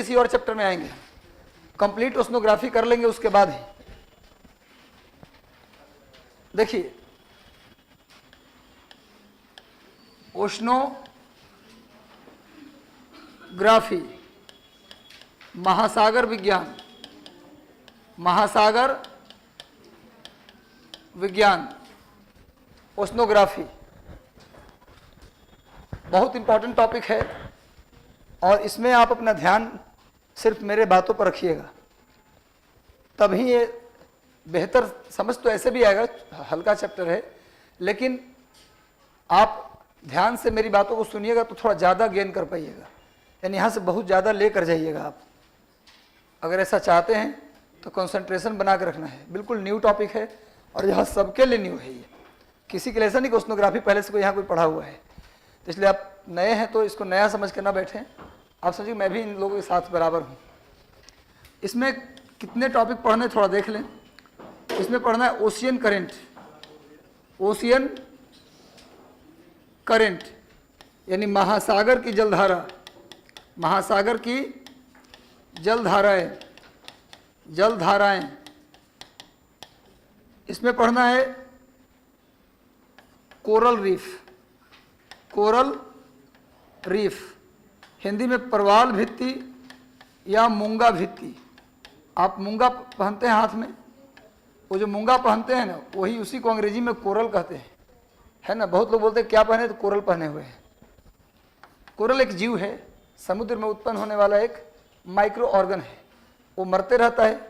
किसी और चैप्टर में आएंगे, कंप्लीट ओशनोग्राफी कर लेंगे उसके बाद ही। देखिए ओशनोग्राफी, महासागर विज्ञान, महासागर विज्ञान, ओशनोग्राफी बहुत इंपॉर्टेंट टॉपिक है और इसमें आप अपना ध्यान सिर्फ मेरे बातों पर रखिएगा, तभी ये बेहतर समझ तो ऐसे भी आएगा, हल्का चैप्टर है, लेकिन आप ध्यान से मेरी बातों को सुनिएगा तो थोड़ा ज़्यादा गेन कर पाइएगा, यानी यहाँ से बहुत ज़्यादा लेकर जाइएगा आप। अगर ऐसा चाहते हैं तो कंसंट्रेशन बना के रखना है। बिल्कुल न्यू टॉपिक है और यह सबके लिए न्यू है। ये किसी के लिए ऐसा नहीं कि ओशनोग्राफी पहले से कोई यहाँ कोई पढ़ा हुआ है, तो इसलिए आप नए हैं तो इसको नया समझ कर ना बैठें। आप समझिए मैं भी इन लोगों के साथ बराबर हूँ। इसमें कितने टॉपिक पढ़ने थोड़ा देख लें। इसमें पढ़ना है ओशियन करेंट, ओशियन करेंट यानी महासागर की जलधारा, महासागर की जलधाराएं, जलधाराएं। इसमें पढ़ना है coral reef, coral reef, Hindi में परवाल भित्ति या मूंगा भित्ति। आप मूंगा पहनते हैं हाथ में, वो जो मूंगा पहनते हैं ना, वही उसी को अंग्रेजी में कोरल कहते हैं, है ना। बहुत लोग बोलते हैं क्या पहने, तो कोरल पहने हुए हैं। कोरल एक जीव है, समुद्र में उत्पन्न होने वाला एक माइक्रो ऑर्गन है। वो मरते रहता है,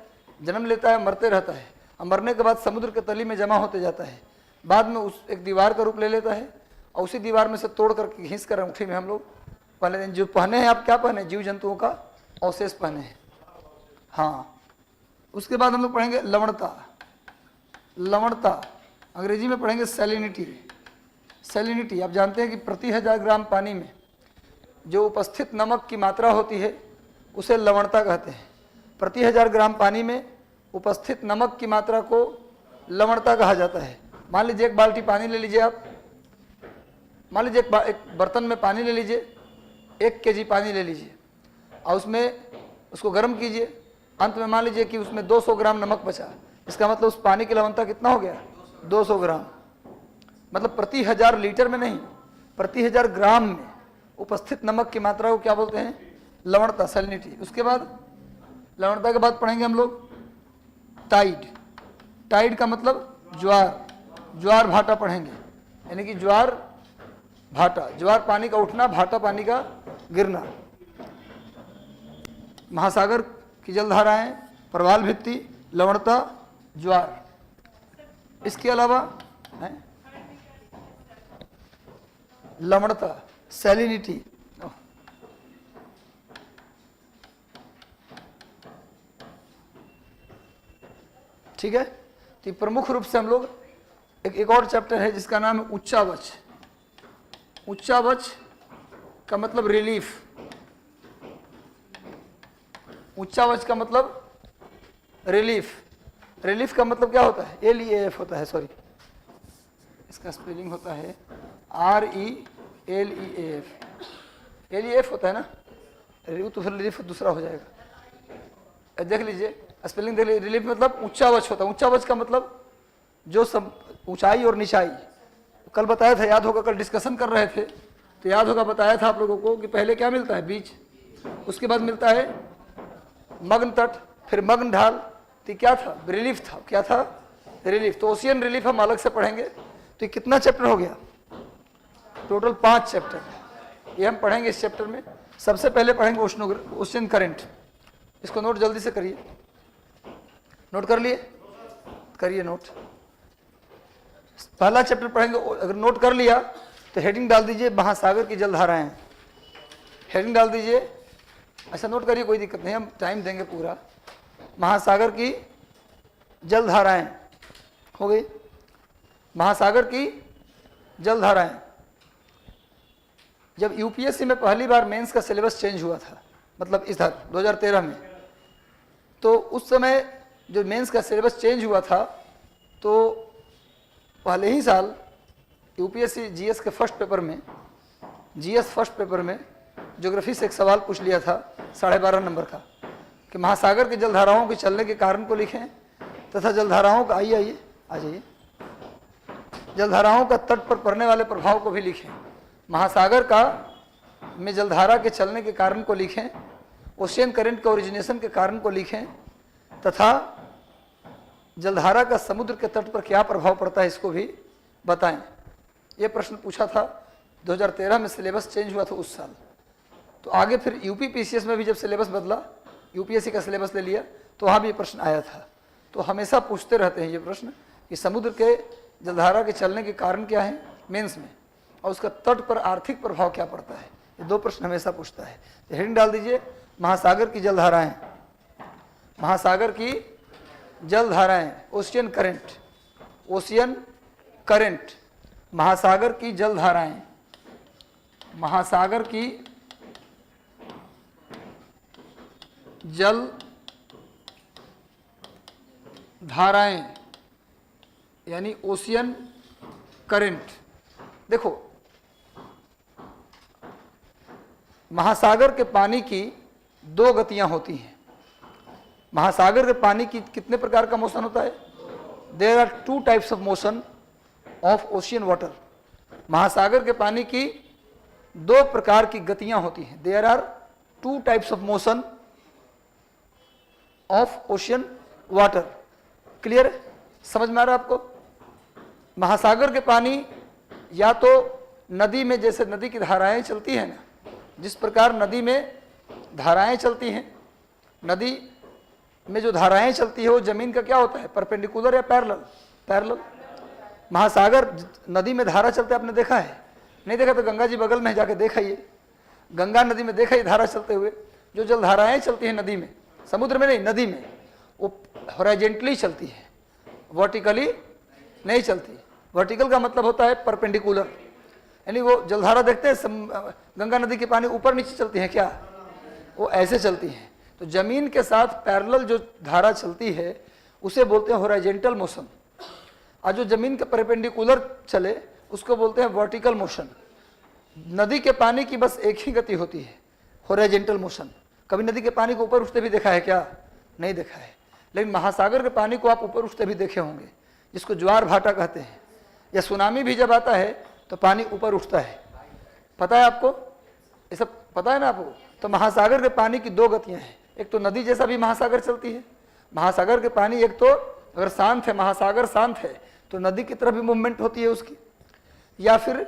जन्म लेता है, मरते रहता है, और मरने के बाद समुद्र के तली में जमा होते जाता है। बाद में उस एक दीवार का रूप ले लेता है और उसी दीवार में से तोड़ कर घिस कर अंगूठी में हम लोग पहले जो पहने हैं। आप क्या पहने, जीव जंतुओं का अवशेष पहने हैं। हाँ, उसके बाद हम लोग पढ़ेंगे लवणता, लवणता अंग्रेजी में पढ़ेंगे सैलिनिटी। सैलिनिटी आप जानते हैं कि प्रति 1000 ग्राम पानी में जो उपस्थित नमक की मात्रा होती है उसे लवणता कहते हैं। प्रति 1000 ग्राम पानी में उपस्थित नमक की मात्रा को लवणता कहा जाता है। मान लीजिए एक बाल्टी पानी ले लीजिए आप, मान लीजिए एक बर्तन में पानी ले लीजिए, 1 केजी पानी ले लीजिए और उसमें उसको गर्म कीजिए। अंत में मान लीजिए कि उसमें 200 ग्राम नमक बचा, इसका मतलब उस पानी की लवणता कितना हो गया, 200 ग्राम। मतलब प्रति 1000 लीटर में नहीं, प्रति 1000 ग्राम में उपस्थित नमक की मात्रा को क्या बोलते हैं, लवणता, सैलिनिटी। उसके बाद लवणता के बाद पढ़ेंगे हम लोग टाइड। टाइड का मतलब ज्वार, ज्वार भाटा पढ़ेंगे, यानी कि ज्वार भाटा, ज्वार पानी का उठना, भाटा पानी का गिरना। महासागर की जलधाराएं, प्रवाल भित्ति, लवणता, ज्वार। इसके अलावा है लवणता, सैलिनिटी। ठीक है, तो प्रमुख रूप से हम लोग एक और चैप्टर है जिसका नाम है उच्चावच। उच्चावच का मतलब रिलीफ, उच्चावच का मतलब रिलीफ। रिलीफ का मतलब क्या होता है, LEAF होता है, सॉरी इसका स्पेलिंग होता है RELEAF। LEAF होता है ना, तो फिर रिलीफ दूसरा हो जाएगा। देख लीजिए स्पेलिंग देख लीजिए। रिलीफ मतलब उच्चावच होता है। उच्चावच का मतलब जो सब ऊंचाई और निचाई। कल बताया था, याद होगा, कल डिस्कशन कर रहे थे तो याद होगा, बताया था आप लोगों को कि पहले क्या मिलता है, बीच, उसके बाद मिलता है मग्न तट, फिर मग्न ढाल। तो क्या था, रिलीफ था। क्या था, रिलीफ। तो ओशियन रिलीफ हम अलग से पढ़ेंगे। तो कितना चैप्टर हो गया, टोटल 5 चैप्टर ये हम पढ़ेंगे इस चैप्टर में। सबसे पहले पढ़ेंगे ओशियन करंट। इसको नोट जल्दी से करिए, नोट कर लिए, करिए नोट। पहला चैप्टर पढ़ेंगे, अगर नोट कर लिया तो हेडिंग डाल दीजिए महासागर की जलधाराएं, हेडिंग डाल दीजिए। अच्छा नोट करिए, कोई दिक्कत नहीं, हम टाइम देंगे पूरा। महासागर की जलधाराएं हो गई, महासागर की जलधाराएं। जब यूपीएससी में पहली बार मेंस का सिलेबस चेंज हुआ था, मतलब इधर 2013 में, तो उस समय जो मेंस का सिलेबस चेंज हुआ था तो पहले ही साल यूपीएससी जीएस के फर्स्ट पेपर में, जीएस फर्स्ट पेपर में ज्योग्राफी से एक सवाल पूछ लिया था 12.5 नंबर का कि महासागर के जलधाराओं के चलने के कारण को लिखें तथा जलधाराओं का आइए आ जाइए जलधाराओं का तट पर पड़ने वाले प्रभाव को भी लिखें। महासागर का में जलधारा के चलने के कारण को लिखें, ओशियन करंट के ओरिजिनेशन के कारण को लिखें तथा जलधारा का समुद्र के तट पर क्या प्रभाव पड़ता है इसको भी बताएं। यह प्रश्न पूछा था 2013 में, सिलेबस चेंज हुआ था उस साल। तो आगे फिर यूपी पीसीएस में भी जब सिलेबस बदला, यूपीएससी का सिलेबस ले लिया, तो वहाँ भी ये प्रश्न आया था। तो हमेशा पूछते रहते हैं ये प्रश्न कि समुद्र के जलधारा के चलने के कारण क्या है मेंस में, और उसका तट पर आर्थिक प्रभाव क्या पड़ता है। ये 2 प्रश्न हमेशा पूछता है। तो हेडिंग डाल दीजिए महासागर की जलधाराएं, महासागर की जलधाराएं, ओशियन करंट, ओशियन करंट, महासागर की जलधाराएं, महासागर की जल धाराएं यानी ओशियन करंट। देखो महासागर के पानी की 2 गतियां होती हैं। महासागर के पानी की कितने प्रकार का मोशन होता है? There are 2 types of motion of ocean water. महासागर के पानी की 2 प्रकार की गतियां होती हैं। There are 2 types of motion of ocean water. Clear? समझ में आ रहा है आपको? महासागर के पानी या तो नदी में, जैसे नदी की धाराएं चलती हैं ना, जिस प्रकार नदी में धाराएं चलती हैं, नदी में जो धाराएं चलती है वो जमीन का क्या होता है, परपेंडिकुलर या पैरेलल? पैरेलल। महासागर नदी में धारा चलते आपने देखा है? नहीं देखा तो गंगा जी बगल में जाके देखाइए, गंगा नदी में देखा धारा चलते हुए। जो जलधाराएं चलती हैं नदी में, समुद्र में नहीं, नदी में, वो हॉरिजॉन्टली चलती है, वर्टिकली नहीं चलती। वर्टिकल का मतलब होता है परपेंडिकुलर, यानी वो जलधारा देखते हैं गंगा नदी के पानी ऊपर नीचे चलती है क्या, वो ऐसे चलती हैं। तो जमीन के साथ पैरेलल जो धारा चलती है उसे बोलते हैं हॉरिजॉन्टल मोशन, और जो जमीन के परपेंडिकुलर चले उसको बोलते हैं वर्टिकल मोशन। नदी के पानी की बस एक ही गति होती है, हॉरिजॉन्टल मोशन। कभी नदी के पानी को ऊपर उठते भी देखा है क्या? नहीं देखा है। लेकिन महासागर के पानी को आप ऊपर उठते भी देखे होंगे, जिसको ज्वार भाटा कहते हैं, या सुनामी भी जब आता है तो पानी ऊपर उठता है। पता है आपको? ये सब पता है ना आपको? तो महासागर के पानी की 2 गतियां हैं। एक तो नदी जैसा भी महासागर चलती है। महासागर के पानी एक तो अगर शांत है, महासागर शांत है, तो नदी की तरफ भी मूवमेंट होती है उसकी, या फिर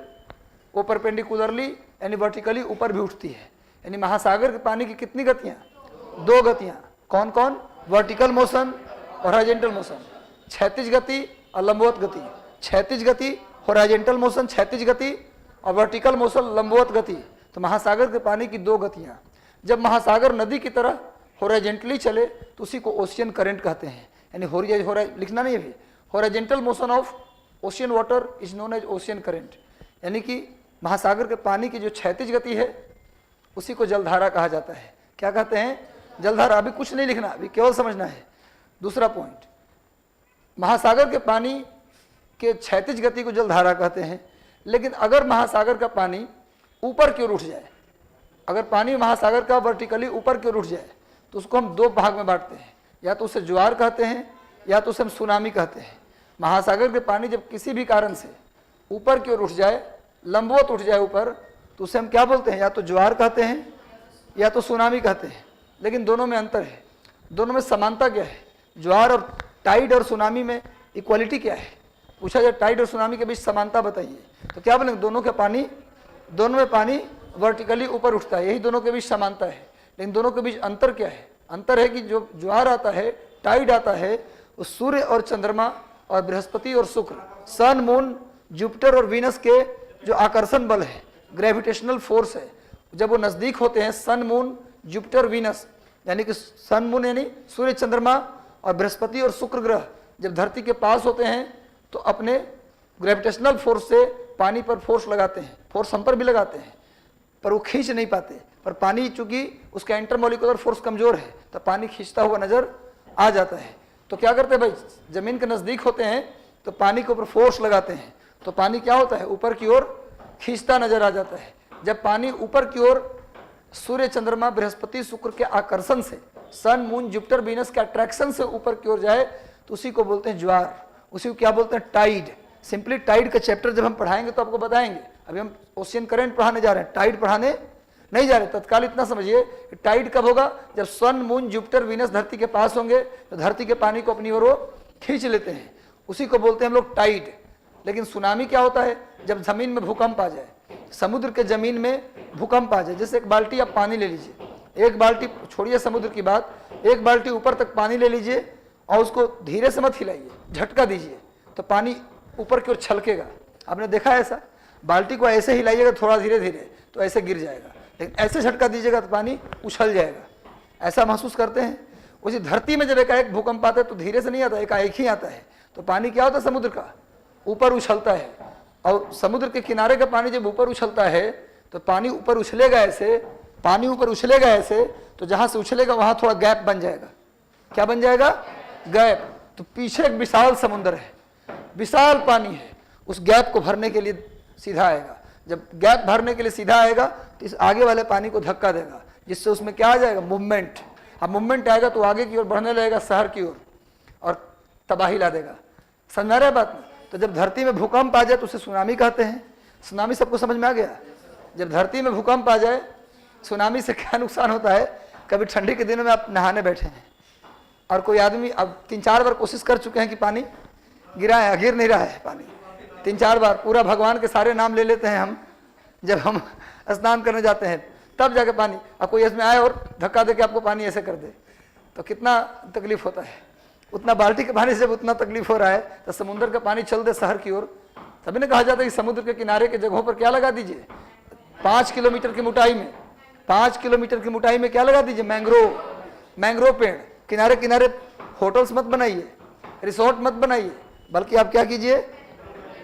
वो परपेंडिकुलरली यानी वर्टिकली ऊपर भी उठती है। यानी महासागर के पानी की कितनी गतियां? 2 गतियां। कौन कौन? वर्टिकल मोशन और हॉरिजॉन्टल मोशन, क्षैतिज गति और लंबवत गति। क्षैतिज गति हॉरिजॉन्टल मोशन, क्षैतिज गति, और वर्टिकल मोशन लंबवत गति। तो महासागर के पानी की 2 गतियां। जब महासागर नदी की तरह हॉरिजॉन्टली चले तो उसी को ओशियन करंट कहते हैं। यानी लिखना नहीं है, horizontal motion of ocean water is known as ocean current. यानी कि महासागर के पानी की जो क्षैतिज गति है उसी को जलधारा कहा जाता है। क्या कहते हैं? जलधारा। अभी कुछ नहीं लिखना, अभी केवल समझना है। दूसरा पॉइंट, महासागर के पानी के क्षैतिज गति को जलधारा कहते हैं। लेकिन अगर महासागर का पानी ऊपर की ओर उठ जाए, अगर पानी महासागर का वर्टिकली ऊपर की ओर उठ जाए तो उसको हम 2 भाग में बांटते हैं, या तो उसे ज्वार कहते हैं या तो उसे हम सुनामी कहते हैं। महासागर के पानी जब किसी भी कारण से ऊपर की ओर उठ जाए, लंबवत उठ जाए ऊपर, तो उसे हम क्या बोलते हैं? या तो ज्वार कहते हैं या तो सुनामी कहते हैं। लेकिन दोनों में अंतर है, दोनों में समानता क्या है? ज्वार और टाइड और सुनामी में इक्वालिटी क्या है? पूछा जाए टाइड और सुनामी के बीच समानता बताइए, तो क्या बोलेंगे? दोनों में पानी वर्टिकली ऊपर उठता है, यही दोनों के बीच समानता है। लेकिन दोनों के बीच अंतर क्या है? अंतर है कि जो ज्वार आता है, टाइड आता है, वो सूर्य और चंद्रमा और बृहस्पति और शुक्र, सन, मून, जुपिटर और वीनस के जो आकर्षण बल है, ग्रेविटेशनल फोर्स है, जब वो नज़दीक होते हैं, सन, मून, जुपिटर, वीनस, यानी कि सन, मून यानी सूर्य, चंद्रमा और बृहस्पति और शुक्र ग्रह जब धरती के पास होते हैं तो अपने ग्रेविटेशनल फोर्स से पानी पर फोर्स लगाते हैं। फोर्स हम पर भी लगाते हैं पर वो खींच नहीं पाते, पर पानी चूंकि उसका इंटरमोलिकुलर फोर्स कमजोर है तो पानी खींचता हुआ नजर आ जाता है। तो क्या करते हैं भाई, जमीन के नजदीक होते हैं तो पानी के ऊपर फोर्स लगाते हैं, तो पानी क्या होता है? ऊपर की ओर खींचता नजर आ जाता है। जब पानी ऊपर की ओर सूर्य, चंद्रमा, बृहस्पति, शुक्र के आकर्षण से, सन, मून, जुपिटर, वीनस के अट्रैक्शन से ऊपर की ओर जाए तो उसी को बोलते हैं ज्वार। उसी को क्या बोलते हैं? टाइड। सिंपली टाइड का चैप्टर जब हम पढ़ाएंगे तो आपको बताएंगे। अभी हम ओशियन करंट पढ़ाने जा रहे हैं, टाइड पढ़ाने नहीं जा रहे। तत्काल इतना समझिए कि टाइड कब होगा? जब सन, मून, जुपिटर, वीनस धरती के पास होंगे तो धरती के पानी को अपनी ओर वो खींच लेते हैं, उसी को बोलते हैं हम लोग टाइड। लेकिन सुनामी क्या होता है? जब जमीन में भूकंप आ जाए, समुद्र के जमीन में भूकंप आ जाए। जैसे एक बाल्टी आप पानी ले लीजिए, एक बाल्टी, छोड़िए समुद्र की बात, एक बाल्टी ऊपर तक पानी ले लीजिए और उसको धीरे से मत हिलाइए, झटका दीजिए तो पानी ऊपर की ओर छलकेगा। आपने देखा है ऐसा? बाल्टी को ऐसे हिलाइएगा थोड़ा धीरे धीरे तो ऐसे गिर जाएगा, लेकिन ऐसे झटका दीजिएगा तो पानी उछल जाएगा। ऐसा महसूस करते हैं। उसी धरती में जब एकाएक भूकंप आता है तो धीरे से नहीं आता, एकाएक ही आता है। तो पानी क्या होता है? समुद्र का ऊपर उछलता है। और समुद्र के किनारे का पानी जब ऊपर उछलता है तो पानी ऊपर उछलेगा ऐसे, पानी ऊपर उछलेगा ऐसे, तो जहां से उछलेगा वहां थोड़ा गैप बन जाएगा। क्या बन जाएगा? गैप। तो पीछे एक विशाल समुद्र है, विशाल पानी है, उस गैप को भरने के लिए सीधा आएगा। जब गैप भरने के लिए सीधा आएगा तो इस आगे वाले पानी को धक्का देगा, जिससे उसमें क्या आ जाएगा? मूवमेंट। अब मूवमेंट आएगा तो आगे की ओर बढ़ने लगेगा, शहर की ओर, और तबाही ला देगा। समझ में आ रहा है बात? तो जब धरती में भूकंप आ जाए तो उसे सुनामी कहते हैं। सुनामी सबको समझ में आ गया? जब धरती में भूकंप आ जाए, सुनामी से क्या नुकसान होता है? कभी ठंडी के दिनों में आप नहाने बैठे हैं और कोई आदमी, अब 3-4 बार कोशिश कर चुके हैं कि पानी गिराए, गिर नहीं रहा है पानी, 3-4 बार पूरा भगवान के सारे नाम ले लेते हैं हम जब हम स्नान करने जाते हैं, तब जाके पानी, अब कोई इसमें आए और धक्का दे के आपको पानी ऐसे कर दे तो कितना तकलीफ होता है। उतना बाल्टी के पानी से जब उतना तकलीफ हो रहा है तो समुद्र का पानी चल दे शहर की ओर। तभी ने कहा जाता है कि समुद्र के किनारे के जगहों पर क्या लगा दीजिए? 5 किलोमीटर की मोटाई में, 5 किलोमीटर की मोटाई में क्या लगा दीजिए? मैंग्रोव। मैंग्रोव पेड़। किनारे किनारे होटल्स मत बनाइए, रिसोर्ट मत बनाइए, बल्कि आप क्या कीजिए?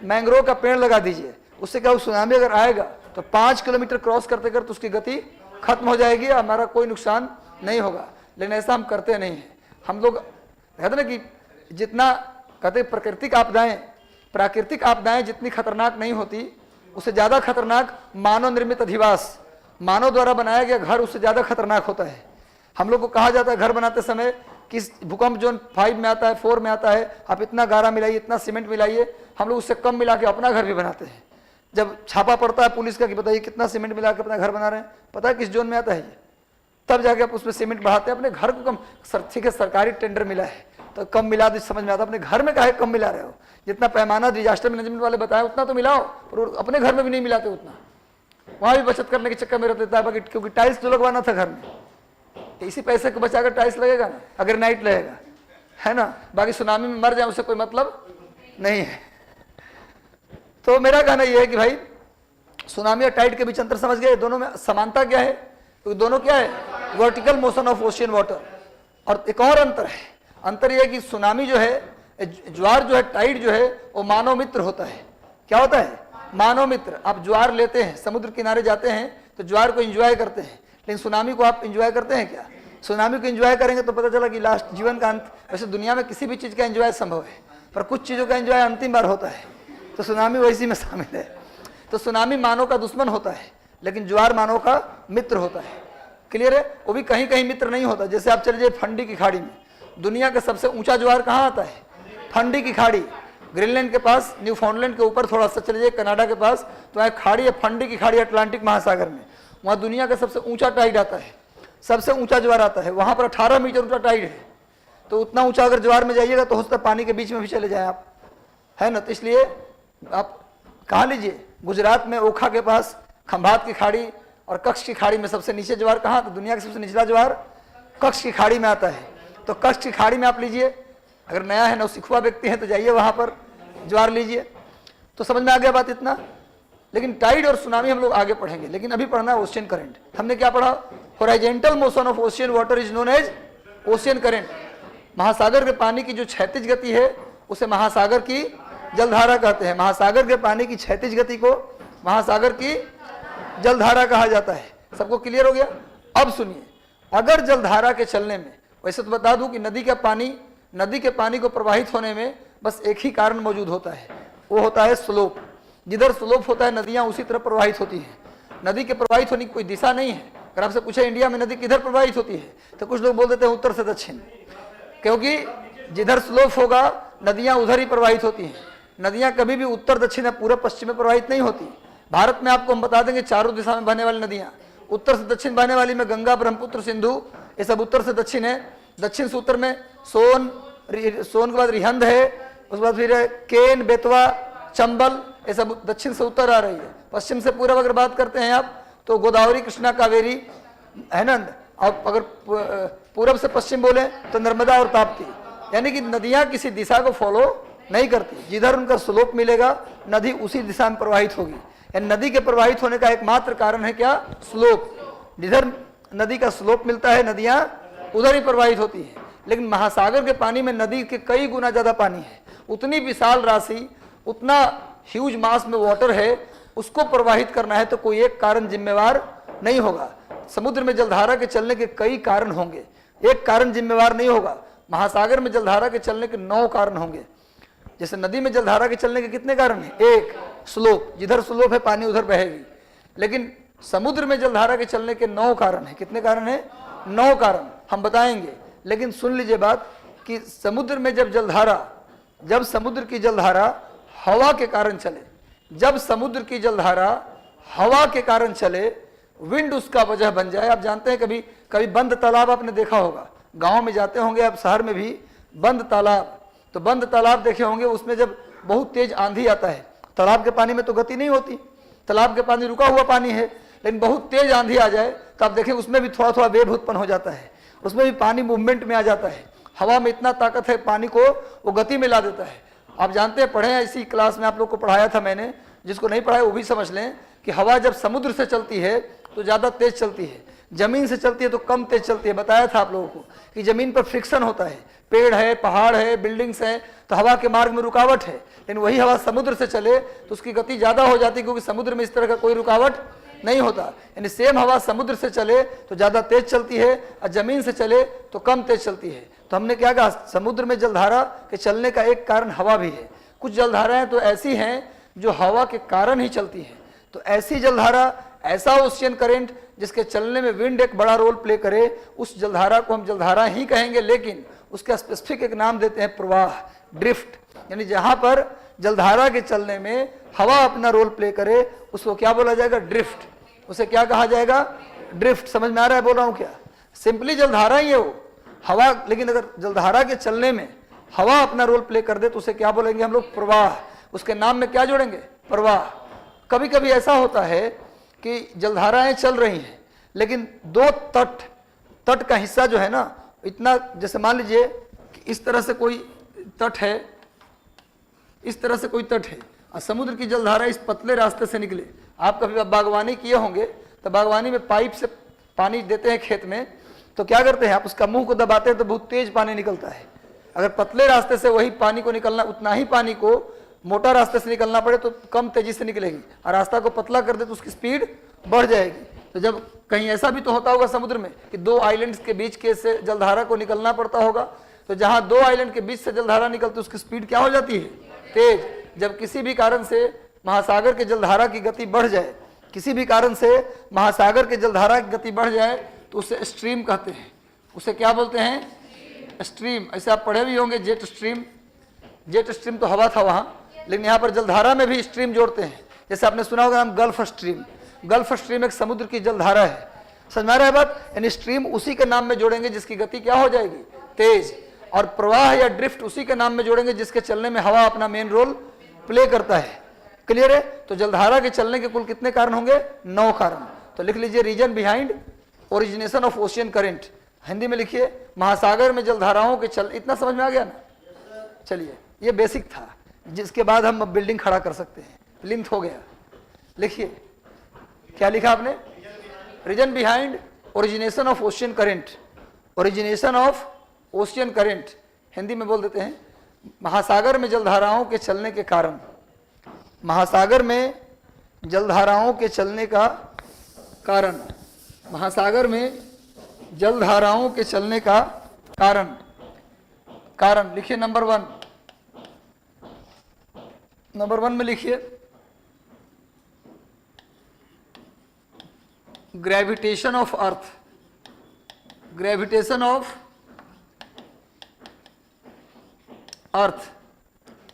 मैंग्रोव का पेड़ लगा दीजिए। उससे क्या, सुनामी अगर आएगा तो 5 किलोमीटर क्रॉस करते करते उसकी गति खत्म हो जाएगी, हमारा कोई नुकसान नहीं होगा। लेकिन ऐसा हम करते नहीं हैं। हम लोग कहते ना कि जितना कहते प्राकृतिक आपदाएं जितनी खतरनाक नहीं होती, उससे ज़्यादा खतरनाक मानव निर्मित अधिवास, मानव द्वारा बनाया गया घर उससे ज़्यादा खतरनाक होता है। हम लोग को कहा जाता है घर बनाते समय कि भूकंप जोन 5 में आता है, 4 में आता है, आप इतना गारा मिलाइए, इतना सीमेंट मिलाइए। हम लोग उससे कम मिला के अपना घर भी बनाते हैं। जब छापा पड़ता है पुलिस का कि बताइए कितना सीमेंट मिला के अपना घर बना रहे हैं, पता है किस जोन में आता है ये? तब जाके आप उसमें सीमेंट बढ़ाते हैं। अपने घर को कम, ठीक है सरकारी टेंडर मिला है तो कम मिला दो, समझ में आता है। अपने घर में काहे कम मिला रहे हो? जितना पैमाना डिजास्टर मैनेजमेंट वाले बताए उतना तो मिलाओ, पर अपने घर में भी नहीं मिलाते उतना। वहाँ भी बचत करने के चक्कर में रहते हैं, क्योंकि टाइल्स तो लगवाना था घर में, इसी पैसे को बचाकर टाइल्स लगेगा ना, अगर नाइट लगेगा, है ना। बाकी सुनामी में मर जाए उससे कोई मतलब नहीं है। तो मेरा कहना यह है कि भाई सुनामी और टाइड के बीच अंतर समझ गए? दोनों में समानता क्या है? क्योंकि दोनों क्या है? Vertical motion of ocean water. और एक और अंतर है, अंतर यह है कि सुनामी जो है, ज्वार जो है, टाइड जो है, वो मानव मित्र होता है। क्या होता है? मानव मित्र। आप ज्वार लेते हैं, समुद्र किनारे जाते हैं तो ज्वार को एंजॉय करते हैं, लेकिन सुनामी को आप एंजॉय करते हैं क्या? सुनामी को एंजॉय करेंगे तो पता चला कि लास्ट जीवन का अंत। वैसे दुनिया में किसी भी चीज़ का एंजॉय संभव है, पर कुछ चीज़ों का एंजॉय अंतिम बार होता है, तो सुनामी वैसी में शामिल है। तो सुनामी मानव का दुश्मन होता है, लेकिन ज्वार मानव का मित्र होता है। क्लियर है? वो भी कहीं कहीं मित्र नहीं होता। जैसे आप चले जाइए फंडी की खाड़ी में, दुनिया का सबसे ऊंचा ज्वार कहाँ आता है? फंडी की खाड़ी। ग्रीनलैंड के पास, न्यूफाउंडलैंड के ऊपर थोड़ा सा चले जाइए, कनाडा के पास, तो वहाँ खाड़ी है फंडी की खाड़ी, अटलांटिक महासागर में। वहाँ दुनिया का सबसे ऊंचा टाइड आता है, सबसे ऊंचा ज्वार आता है। वहाँ पर 18 मीटर ऊंचा टाइड है। तो उतना ऊंचा अगर ज्वार में जाइएगा तो हो सकता है पानी के बीच में भी चले जाएं आप, है ना। तो इसलिए आप कहा लीजिए, गुजरात में ओखा के पास खंभात की खाड़ी और कच्छ की खाड़ी में सबसे नीचे ज्वार कहाँ? तो दुनिया का सबसे निचला ज्वार कच्छ की खाड़ी में आता है। तो कच्छ की खाड़ी में आप लीजिए, अगर नया है, नौसिखुआ व्यक्ति है तो जाइए वहाँ पर ज्वार लीजिए। तो समझ में आ गया बात इतना। लेकिन टाइड और सुनामी हम लोग आगे पढ़ेंगे, लेकिन अभी पढ़ना है ओशियन करंट। हमने क्या पढ़ा? Horizontal motion of ocean water is known as ocean current. महासागर के पानी की जो क्षैतिज गति है उसे महासागर की जलधारा कहते हैं। महासागर के पानी की क्षैतिज गति को महासागर की जलधारा कहा जाता है। सबको क्लियर हो गया? अब सुनिए, अगर जलधारा के चलने में, वैसे तो बता दूं कि नदी के पानी को प्रवाहित होने में बस एक ही कारण मौजूद होता है, वो होता है स्लोप। जिधर स्लोप होता है नदियां उसी तरफ प्रवाहित होती हैं। नदी के प्रवाहित होने की कोई दिशा नहीं है, अगर आपसे पूछे इंडिया में नदी किधर प्रवाहित होती है, तो कुछ लोग बोल देते हैं उत्तर से दक्षिण, क्योंकि जिधर स्लोप होगा नदियां उधर ही प्रवाहित होती हैं। नदियां कभी भी उत्तर दक्षिण या पूर्व पश्चिम में प्रवाहित नहीं होती। भारत में आपको हम बता देंगे चारों दिशा में बहने वाली नदियां, उत्तर से दक्षिण बहने वाली में गंगा, ब्रह्मपुत्र, सिंधु, ये सब उत्तर से दक्षिण है। दक्षिण से उत्तर में सोन के बाद रिहंद है, उसके बाद फिर केन, बेतवा, चंबल, ये सब दक्षिण से उत्तर आ रही है। पश्चिम से पूर्व अगर बात करते हैं आप तो गोदावरी, कृष्णा, कावेरी है ना, और अगर पूर्व से पश्चिम बोले तो नर्मदा और ताप्ती। यानी कि नदियां किसी दिशा को फॉलो नहीं करती, जिधर उनका स्लोप मिलेगा नदी उसी दिशा में प्रवाहित होगी। यानी नदी के प्रवाहित होने का एकमात्र कारण है क्या? स्लोप। जिधर नदी का स्लोप मिलता है नदियां उधर ही प्रवाहित होती है। लेकिन महासागर के पानी में नदी के कई गुना ज्यादा पानी है, उतनी विशाल राशि, उतना ह्यूज मास में वाटर है, उसको प्रवाहित करना है तो कोई एक कारण जिम्मेवार नहीं होगा। समुद्र में जलधारा के चलने के कई कारण होंगे, एक कारण जिम्मेवार नहीं होगा। महासागर में जलधारा के चलने के 9 कारण होंगे। जैसे नदी में जलधारा के चलने के कितने कारण हैं? एक, स्लोप, जिधर स्लोप है पानी उधर बहेगी। लेकिन समुद्र में जलधारा के चलने के 9 कारण है। कितने कारण है? 9 कारण हम बताएंगे। लेकिन सुन लीजिए बात कि समुद्र में जब समुद्र की जलधारा हवा के कारण चले, जब समुद्र की जलधारा हवा के कारण चले, विंड उसका वजह बन जाए। आप जानते हैं कभी बंद तालाब आपने देखा होगा, गांव में जाते होंगे आप, शहर में भी बंद तालाब, तो बंद तालाब देखे होंगे, उसमें जब बहुत तेज आंधी आता है, तालाब के पानी में तो गति नहीं होती, तालाब के पानी रुका हुआ पानी है, लेकिन बहुत तेज आंधी आ जाए तो आप देखें उसमें भी थोड़ा थोड़ा वेव उत्पन्न हो जाता है, उसमें भी पानी मूवमेंट में आ जाता है। हवा में इतना ताकत है, पानी को वो गति में ला देता है। आप जानते हैं, पढ़े हैं, इसी क्लास में आप लोग को पढ़ाया था मैंने, जिसको नहीं पढ़ाया वो भी समझ लें कि हवा जब समुद्र से चलती है तो ज़्यादा तेज चलती है, जमीन से चलती है तो कम तेज चलती है। बताया था आप लोगों को कि जमीन पर फ्रिक्शन होता है, पेड़ है, पहाड़ है, बिल्डिंग्स हैं, तो हवा के मार्ग में रुकावट है। लेकिन वही हवा समुद्र से चले तो उसकी गति ज़्यादा हो जाती है, क्योंकि समुद्र में इस तरह का कोई रुकावट नहीं होता। यानी सेम हवा समुद्र से चले तो ज़्यादा तेज चलती है और जमीन से चले तो कम तेज चलती है। तो हमने क्या कहा, समुद्र में जलधारा के चलने का एक कारण हवा भी है। कुछ जलधाराएं तो ऐसी हैं जो हवा के कारण ही चलती हैं। तो ऐसी जलधारा, ऐसा ओशियन करेंट जिसके चलने में विंड एक बड़ा रोल प्ले करे, उस जलधारा को हम जलधारा ही कहेंगे, लेकिन उसका स्पेसिफिक एक नाम देते हैं प्रवाह, ड्रिफ्ट। यानी जहां पर जलधारा के चलने में हवा अपना रोल प्ले करे उसको क्या बोला जाएगा? ड्रिफ्ट। उसे क्या कहा जाएगा? ड्रिफ्ट। समझ में आ रहा है बोल रहा हूं क्या? सिंपली जलधारा ही है वो हवा, लेकिन अगर जलधारा के चलने में हवा अपना रोल प्ले कर दे तो उसे क्या बोलेंगे हम लोग? प्रवाह। उसके नाम में क्या जोड़ेंगे? प्रवाह। कभी कभी ऐसा होता है कि जलधाराएं चल रही हैं, लेकिन दो तट का हिस्सा जो है ना, इतना, जैसे मान लीजिए कि इस तरह से कोई तट है, इस तरह से कोई तट है और समुद्र की जलधारा इस पतले रास्ते से निकले। आप कभी बागवानी किए होंगे तो बागवानी में पाइप से पानी देते हैं खेत में, तो क्या करते हैं आप? उसका मुंह को दबाते हैं तो बहुत तेज पानी निकलता है। अगर पतले रास्ते से वही पानी को निकलना, उतना ही पानी को मोटा रास्ते से निकलना पड़े तो कम तेजी से निकलेगी, और रास्ता को पतला कर दे तो उसकी स्पीड बढ़ जाएगी। तो जब कहीं ऐसा भी तो होता होगा समुद्र में कि 2 आइलैंड्स के बीच के से जलधारा को निकलना पड़ता होगा, तो जहां 2 आइलैंड के बीच से जलधारा निकलती उसकी स्पीड क्या हो जाती है? तेज। जब किसी भी कारण से महासागर के जलधारा की गति बढ़ जाए, किसी भी कारण से महासागर के जलधारा की गति बढ़ जाए तो उसे स्ट्रीम कहते हैं। उसे क्या बोलते हैं? स्ट्रीम। ऐसे आप पढ़े भी होंगे जेट स्ट्रीम। जेट स्ट्रीम तो हवा था वहां, लेकिन यहाँ पर जलधारा में भी स्ट्रीम जोड़ते हैं। जैसे आपने सुना होगा नाम गल्फ स्ट्रीम। गल्फ स्ट्रीम एक समुद्र की जलधारा है। समझ में आ रहा है बात? यानी स्ट्रीम उसी के नाम में जोड़ेंगे जिसकी गति क्या हो जाएगी? तेज। और प्रवाह या ड्रिफ्ट उसी के नाम में जोड़ेंगे जिसके चलने में हवा अपना मेन रोल प्ले करता है। क्लियर है? तो जलधारा के चलने के कुल कितने कारण होंगे? 9 कारण। तो लिख लीजिए, reason behind origination of ocean current. Hindi में लिखिए, महासागर में जलधाराओं के चल। इतना समझ में आ गया ना? चलिए, ये बेसिक था, जिसके बाद हम बिल्डिंग खड़ा कर सकते हैं। लिंथ हो गया। लिखिए, क्या लिखा आपने? Reason behind origination of ocean current. Origination of ocean current Hindi में बोल देते हैं महासागर में जलधाराओं के चलने के कारण। महासागर में जलधाराओं के चलने का कारण। महासागर में जलधाराओं के चलने का कारण लिखिए। नंबर 1 में लिखिए, gravitation of earth, gravitation of earth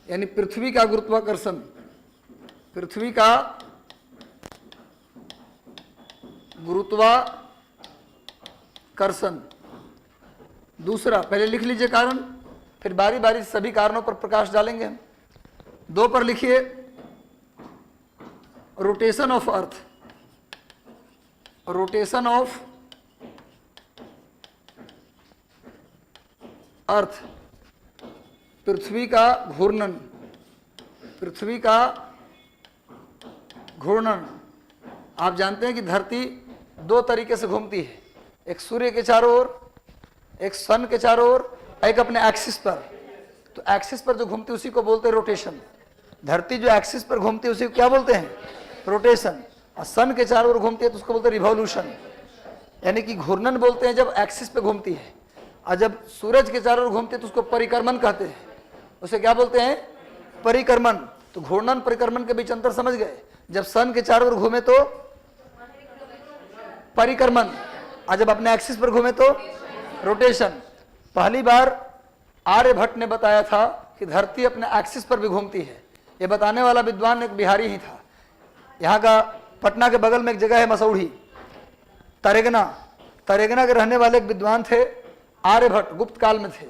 यानी पृथ्वी का गुरुत्वाकर्षण, पृथ्वी का गुरुत्वाकर्षण। दूसरा, पहले लिख लीजिए कारण, फिर बारी बारी से सभी कारणों पर प्रकाश डालेंगे हम। 2 पर लिखिए rotation of earth, rotation of earth, पृथ्वी का घूर्णन, पृथ्वी का घूर्णन। आप जानते हैं कि धरती 2 तरीके से घूमती है, एक सूर्य के चारों ओर, एक सन के चारों ओर, एक अपने एक्सिस पर। तो एक्सिस पर जो घूमती है उसी को बोलते हैं रोटेशन। धरती जो एक्सिस पर घूमती है उसी को क्या बोलते हैं? रोटेशन। और सन के चारों ओर घूमती है तो उसको बोलते हैं रिवॉल्यूशन, यानी कि घूर्णन बोलते हैं जब एक्सिस पे घूमती है। और जब सूरज के चारों ओर घूमती है तो उसको परिक्रमण कहते हैं, उसे क्या बोलते हैं? परिक्रमण। तो घूर्णन परिक्रमण के बीच अंतर समझ गए? जब सन के चारों ओर घूमे तो परिक्रमण, और जब अपने एक्सिस पर घूमे तो रोटेशन। पहली बार आर्यभट्ट ने बताया था कि धरती अपने एक्सिस पर भी घूमती है। ये बताने वाला विद्वान एक बिहारी ही था। यहाँ का पटना के बगल में एक जगह है मसौढ़ी, तरेगना। तरेगना के रहने वाले एक विद्वान थे आर्यभट्ट, गुप्त काल में थे।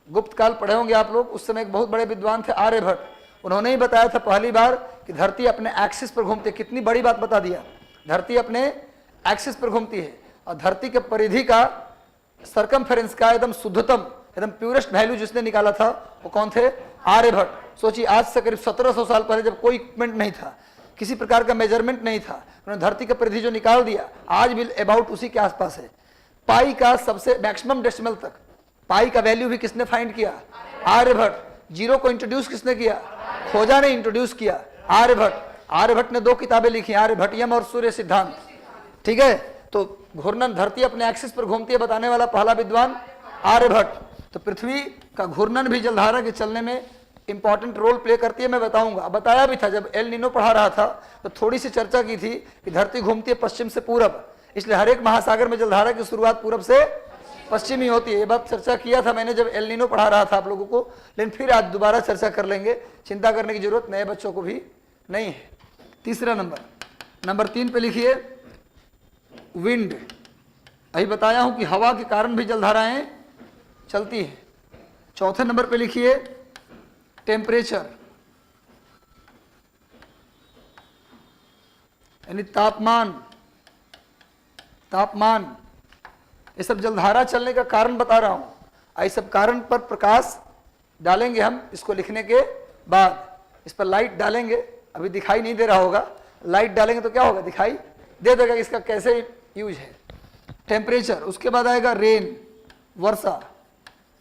गुप्त काल पढ़े होंगे आप लोग, उस समय एक बहुत बड़े विद्वान थे आर्यभट्ट। उन्होंने ही बताया था पहली बार कि धरती अपने एक्सिस पर घूमती है। कितनी बड़ी बात बता दिया, धरती अपने एक्सिस पर घूमती है। और धरती के परिधि का, सर्कमफेरेंस का एकदम शुद्धतम, एकदम प्यूरेस्ट वैल्यू जिसने निकाला था वो कौन थे? आर्यभट्ट। सोचिए आज से करीब 1700 साल पहले, जब कोई इक्विपमेंट नहीं था, किसी प्रकार का मेजरमेंट नहीं था, उन्होंने धरती का परिधि जो निकाल दिया, आज भी अबाउट उसी के आसपास है। पाई का सबसे मैक्सिमम डेसिमल तक, पाई का वैल्यू भी किसने फाइंड किया? आर्यभट्ट। जीरो को इंट्रोड्यूस किसने किया? खोजा ने इंट्रोड्यूस किया, आर्यभट्ट। आर्यभट्ट ने 2 किताबें लिखी, आर्यभट्टियम और सूर्य सिद्धांत। ठीक है, तो घूर्णन, धरती अपने एक्सिस पर घूमती है बताने वाला पहला विद्वान आर्यभट्ट। तो पृथ्वी का घूर्णन भी जलधारा के चलने में इंपॉर्टेंट रोल प्ले करती है। मैं बताऊंगा, बताया भी था जब एल नीनो पढ़ा रहा था तो थोड़ी सी चर्चा की थी कि धरती घूमती है पश्चिम से पूरब, इसलिए हर एक महासागर में जलधारा की शुरुआत पूरब से पश्चिम ही होती है। ये बात चर्चा किया था मैंने जब एल नीनो पढ़ा रहा था आप लोगों को, लेकिन फिर आज दोबारा चर्चा कर लेंगे, चिंता करने की जरूरत नए बच्चों को भी नहीं है। तीसरा नंबर 3 पे लिखिए विंड। अभी बताया हूं कि हवा के कारण भी जलधाराएं चलती है। चौथे नंबर पे लिखिए टेम्परेचर, यानी तापमान। तापमान, ये सब जलधारा चलने का कारण बता रहा हूं। इस सब कारण पर प्रकाश डालेंगे हम इसको लिखने के बाद। इस पर लाइट डालेंगे, अभी दिखाई नहीं दे रहा होगा, लाइट डालेंगे तो क्या होगा? दिखाई दे देगा इसका कैसे यूज है। टेम्परेचर, उसके बाद आएगा रेन, वर्षा।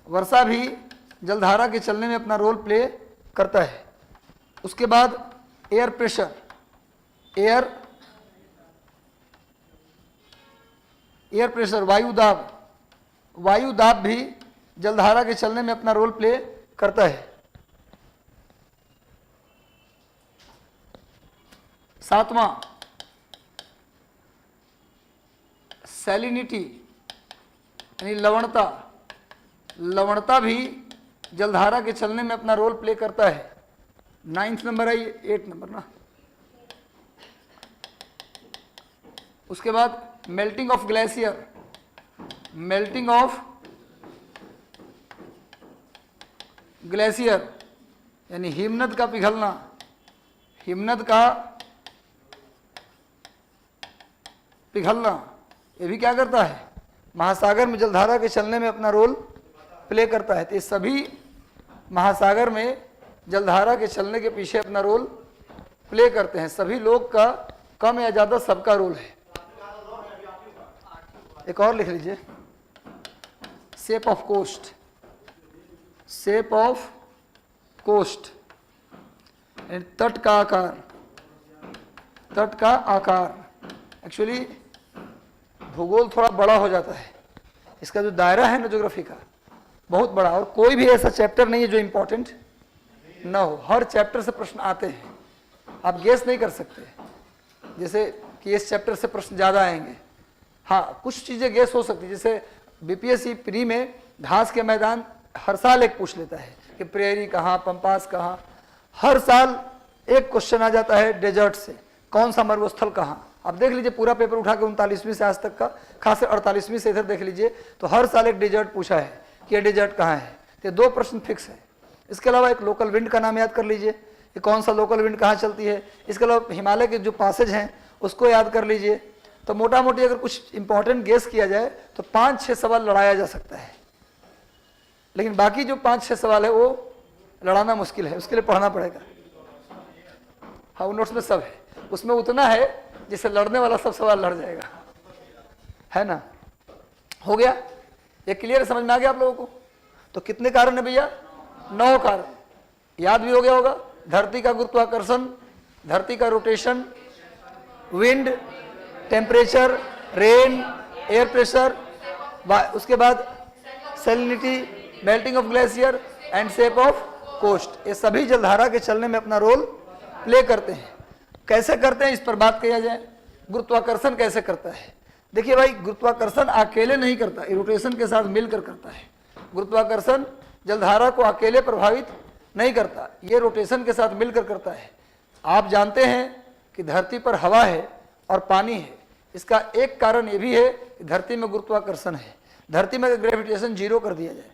वर्षा भी जलधारा के चलने में अपना रोल प्ले करता है। उसके बाद एयर प्रेशर, एयर प्रेशर, वायु दाब। वायु दाब भी जलधारा के चलने में अपना रोल प्ले करता है। 7वां सैलिनिटी, यानी लवणता। लवणता भी जलधारा के चलने में अपना रोल प्ले करता है। 9th नंबर है, 8 नंबर ना। उसके बाद melting of glacier, melting of glacier यानी हिमनद का पिघलना। हिमनद का पिघलना, ये भी क्या करता है? महासागर में जलधारा के चलने में अपना रोल प्ले करता है। तो ये सभी महासागर में जलधारा के चलने के पीछे अपना रोल प्ले करते हैं। सभी लोग का कम या ज़्यादा सबका रोल है। एक और लिख लीजिए, shape of coast. Shape of coast, तट का आकार। तट का आकार, एक्चुअली भूगोल थोड़ा बड़ा हो जाता है, इसका जो दायरा है ना ज्योग्राफी का बहुत बड़ा, और कोई भी ऐसा चैप्टर नहीं है जो इम्पोर्टेंट ना हो। हर चैप्टर से प्रश्न आते हैं, आप गेस नहीं कर सकते जैसे कि इस चैप्टर से प्रश्न ज़्यादा आएंगे, हाँ, कुछ चीज़ें गेस हो सकती है, जैसे बीपीएससी प्री में घास के मैदान हर साल एक पूछ लेता है कि प्रेयरी कहाँ, पंपास कहाँ। हर साल एक क्वेश्चन आ जाता है डेजर्ट से, कौन सा मरुस्थल कहाँ। आप देख लीजिए पूरा पेपर उठा के 39वीं से आज तक का, खास 48वीं से इधर देख लीजिए, तो हर साल एक डेजर्ट पूछा है कि ये डेजर्ट कहाँ है। तो 2 प्रश्न फिक्स है। इसके अलावा एक लोकल विंड का नाम याद कर लीजिए कि कौन सा लोकल विंड कहाँ चलती है। इसके अलावा हिमालय के जो पासेज हैं उसको याद कर लीजिए। तो मोटा मोटी अगर कुछ इंपॉर्टेंट गेस किया जाए तो 5-6 सवाल लड़ाया जा सकता है, लेकिन बाकी जो 5-6 सवाल है वो लड़ाना मुश्किल है, उसके लिए पढ़ना पड़ेगा। हाँ, वो नोट्स में सब है, उसमें उतना है जिससे लड़ने वाला सब सवाल लड़ जाएगा, है ना। हो गया, ये क्लियर समझ में आ गया आप लोगों को। तो कितने कारण है भैया? 9 कारण। याद भी हो गया होगा। धरती का गुरुत्वाकर्षण, धरती का rotation, wind, temperature, rain, air pressure, उसके बाद salinity, melting of glacier and shape of coast, ये सभी जलधारा के चलने में अपना रोल प्ले करते हैं। कैसे करते हैं इस पर बात किया जाए। गुरुत्वाकर्षण कैसे करता है? देखिए भाई, गुरुत्वाकर्षण अकेले नहीं करता, रोटेशन के साथ मिलकर करता है। गुरुत्वाकर्षण जलधारा को अकेले प्रभावित नहीं करता, ये रोटेशन के साथ मिलकर करता है। आप जानते हैं कि धरती पर हवा है और पानी है। इसका एक कारण ये भी है कि धरती में गुरुत्वाकर्षण है। धरती में ग्रेविटेशन 0 कर दिया जाए,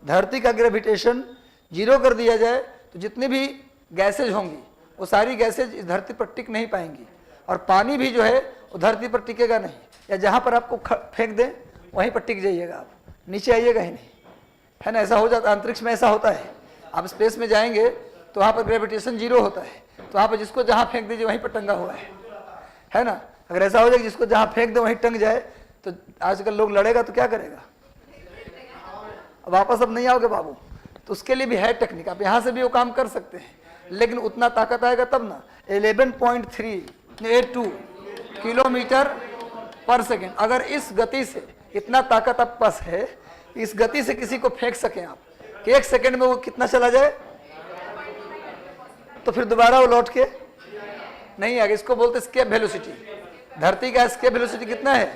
धरती का ग्रेविटेशन 0 कर दिया जाए तो जितनी भी गैसेज होंगी वो सारी गैसेज इस धरती पर टिक नहीं पाएंगी, और पानी भी जो है वो धरती पर टिकेगा नहीं, या जहाँ पर आपको फेंक दें वहीं पर टिक जाइएगा, आप नीचे आइएगा ही नहीं, है ना। ऐसा हो जाता है, अंतरिक्ष में ऐसा होता है। आप स्पेस में जाएंगे तो वहाँ पर ग्रेविटेशन 0 होता है, तो वहाँ पर जिसको जहाँ फेंक दीजिए वहीं पर टंगा हुआ है ना। अगर ऐसा हो जाए कि जिसको जहाँ फेंक दे वहीं टंग जाए तो आजकल लोग लड़ेगा तो क्या करेगा, वापस अब नहीं आओगे बाबू। तो उसके लिए भी है टेक्निक, आप यहाँ से भी वो काम कर सकते हैं, लेकिन उतना ताकत आएगा तब ना। 11.382 किलोमीटर पर सेकेंड, अगर इस गति से इतना ताकत आपके पास है, इस गति से किसी को फेंक सकें आप कि 1 सेकेंड में वो कितना चला जाए, तो फिर दोबारा वो लौट के नहीं आगे। इसको बोलते एस्केप वेलोसिटी। धरती का एस्केप वेलोसिटी कितना है?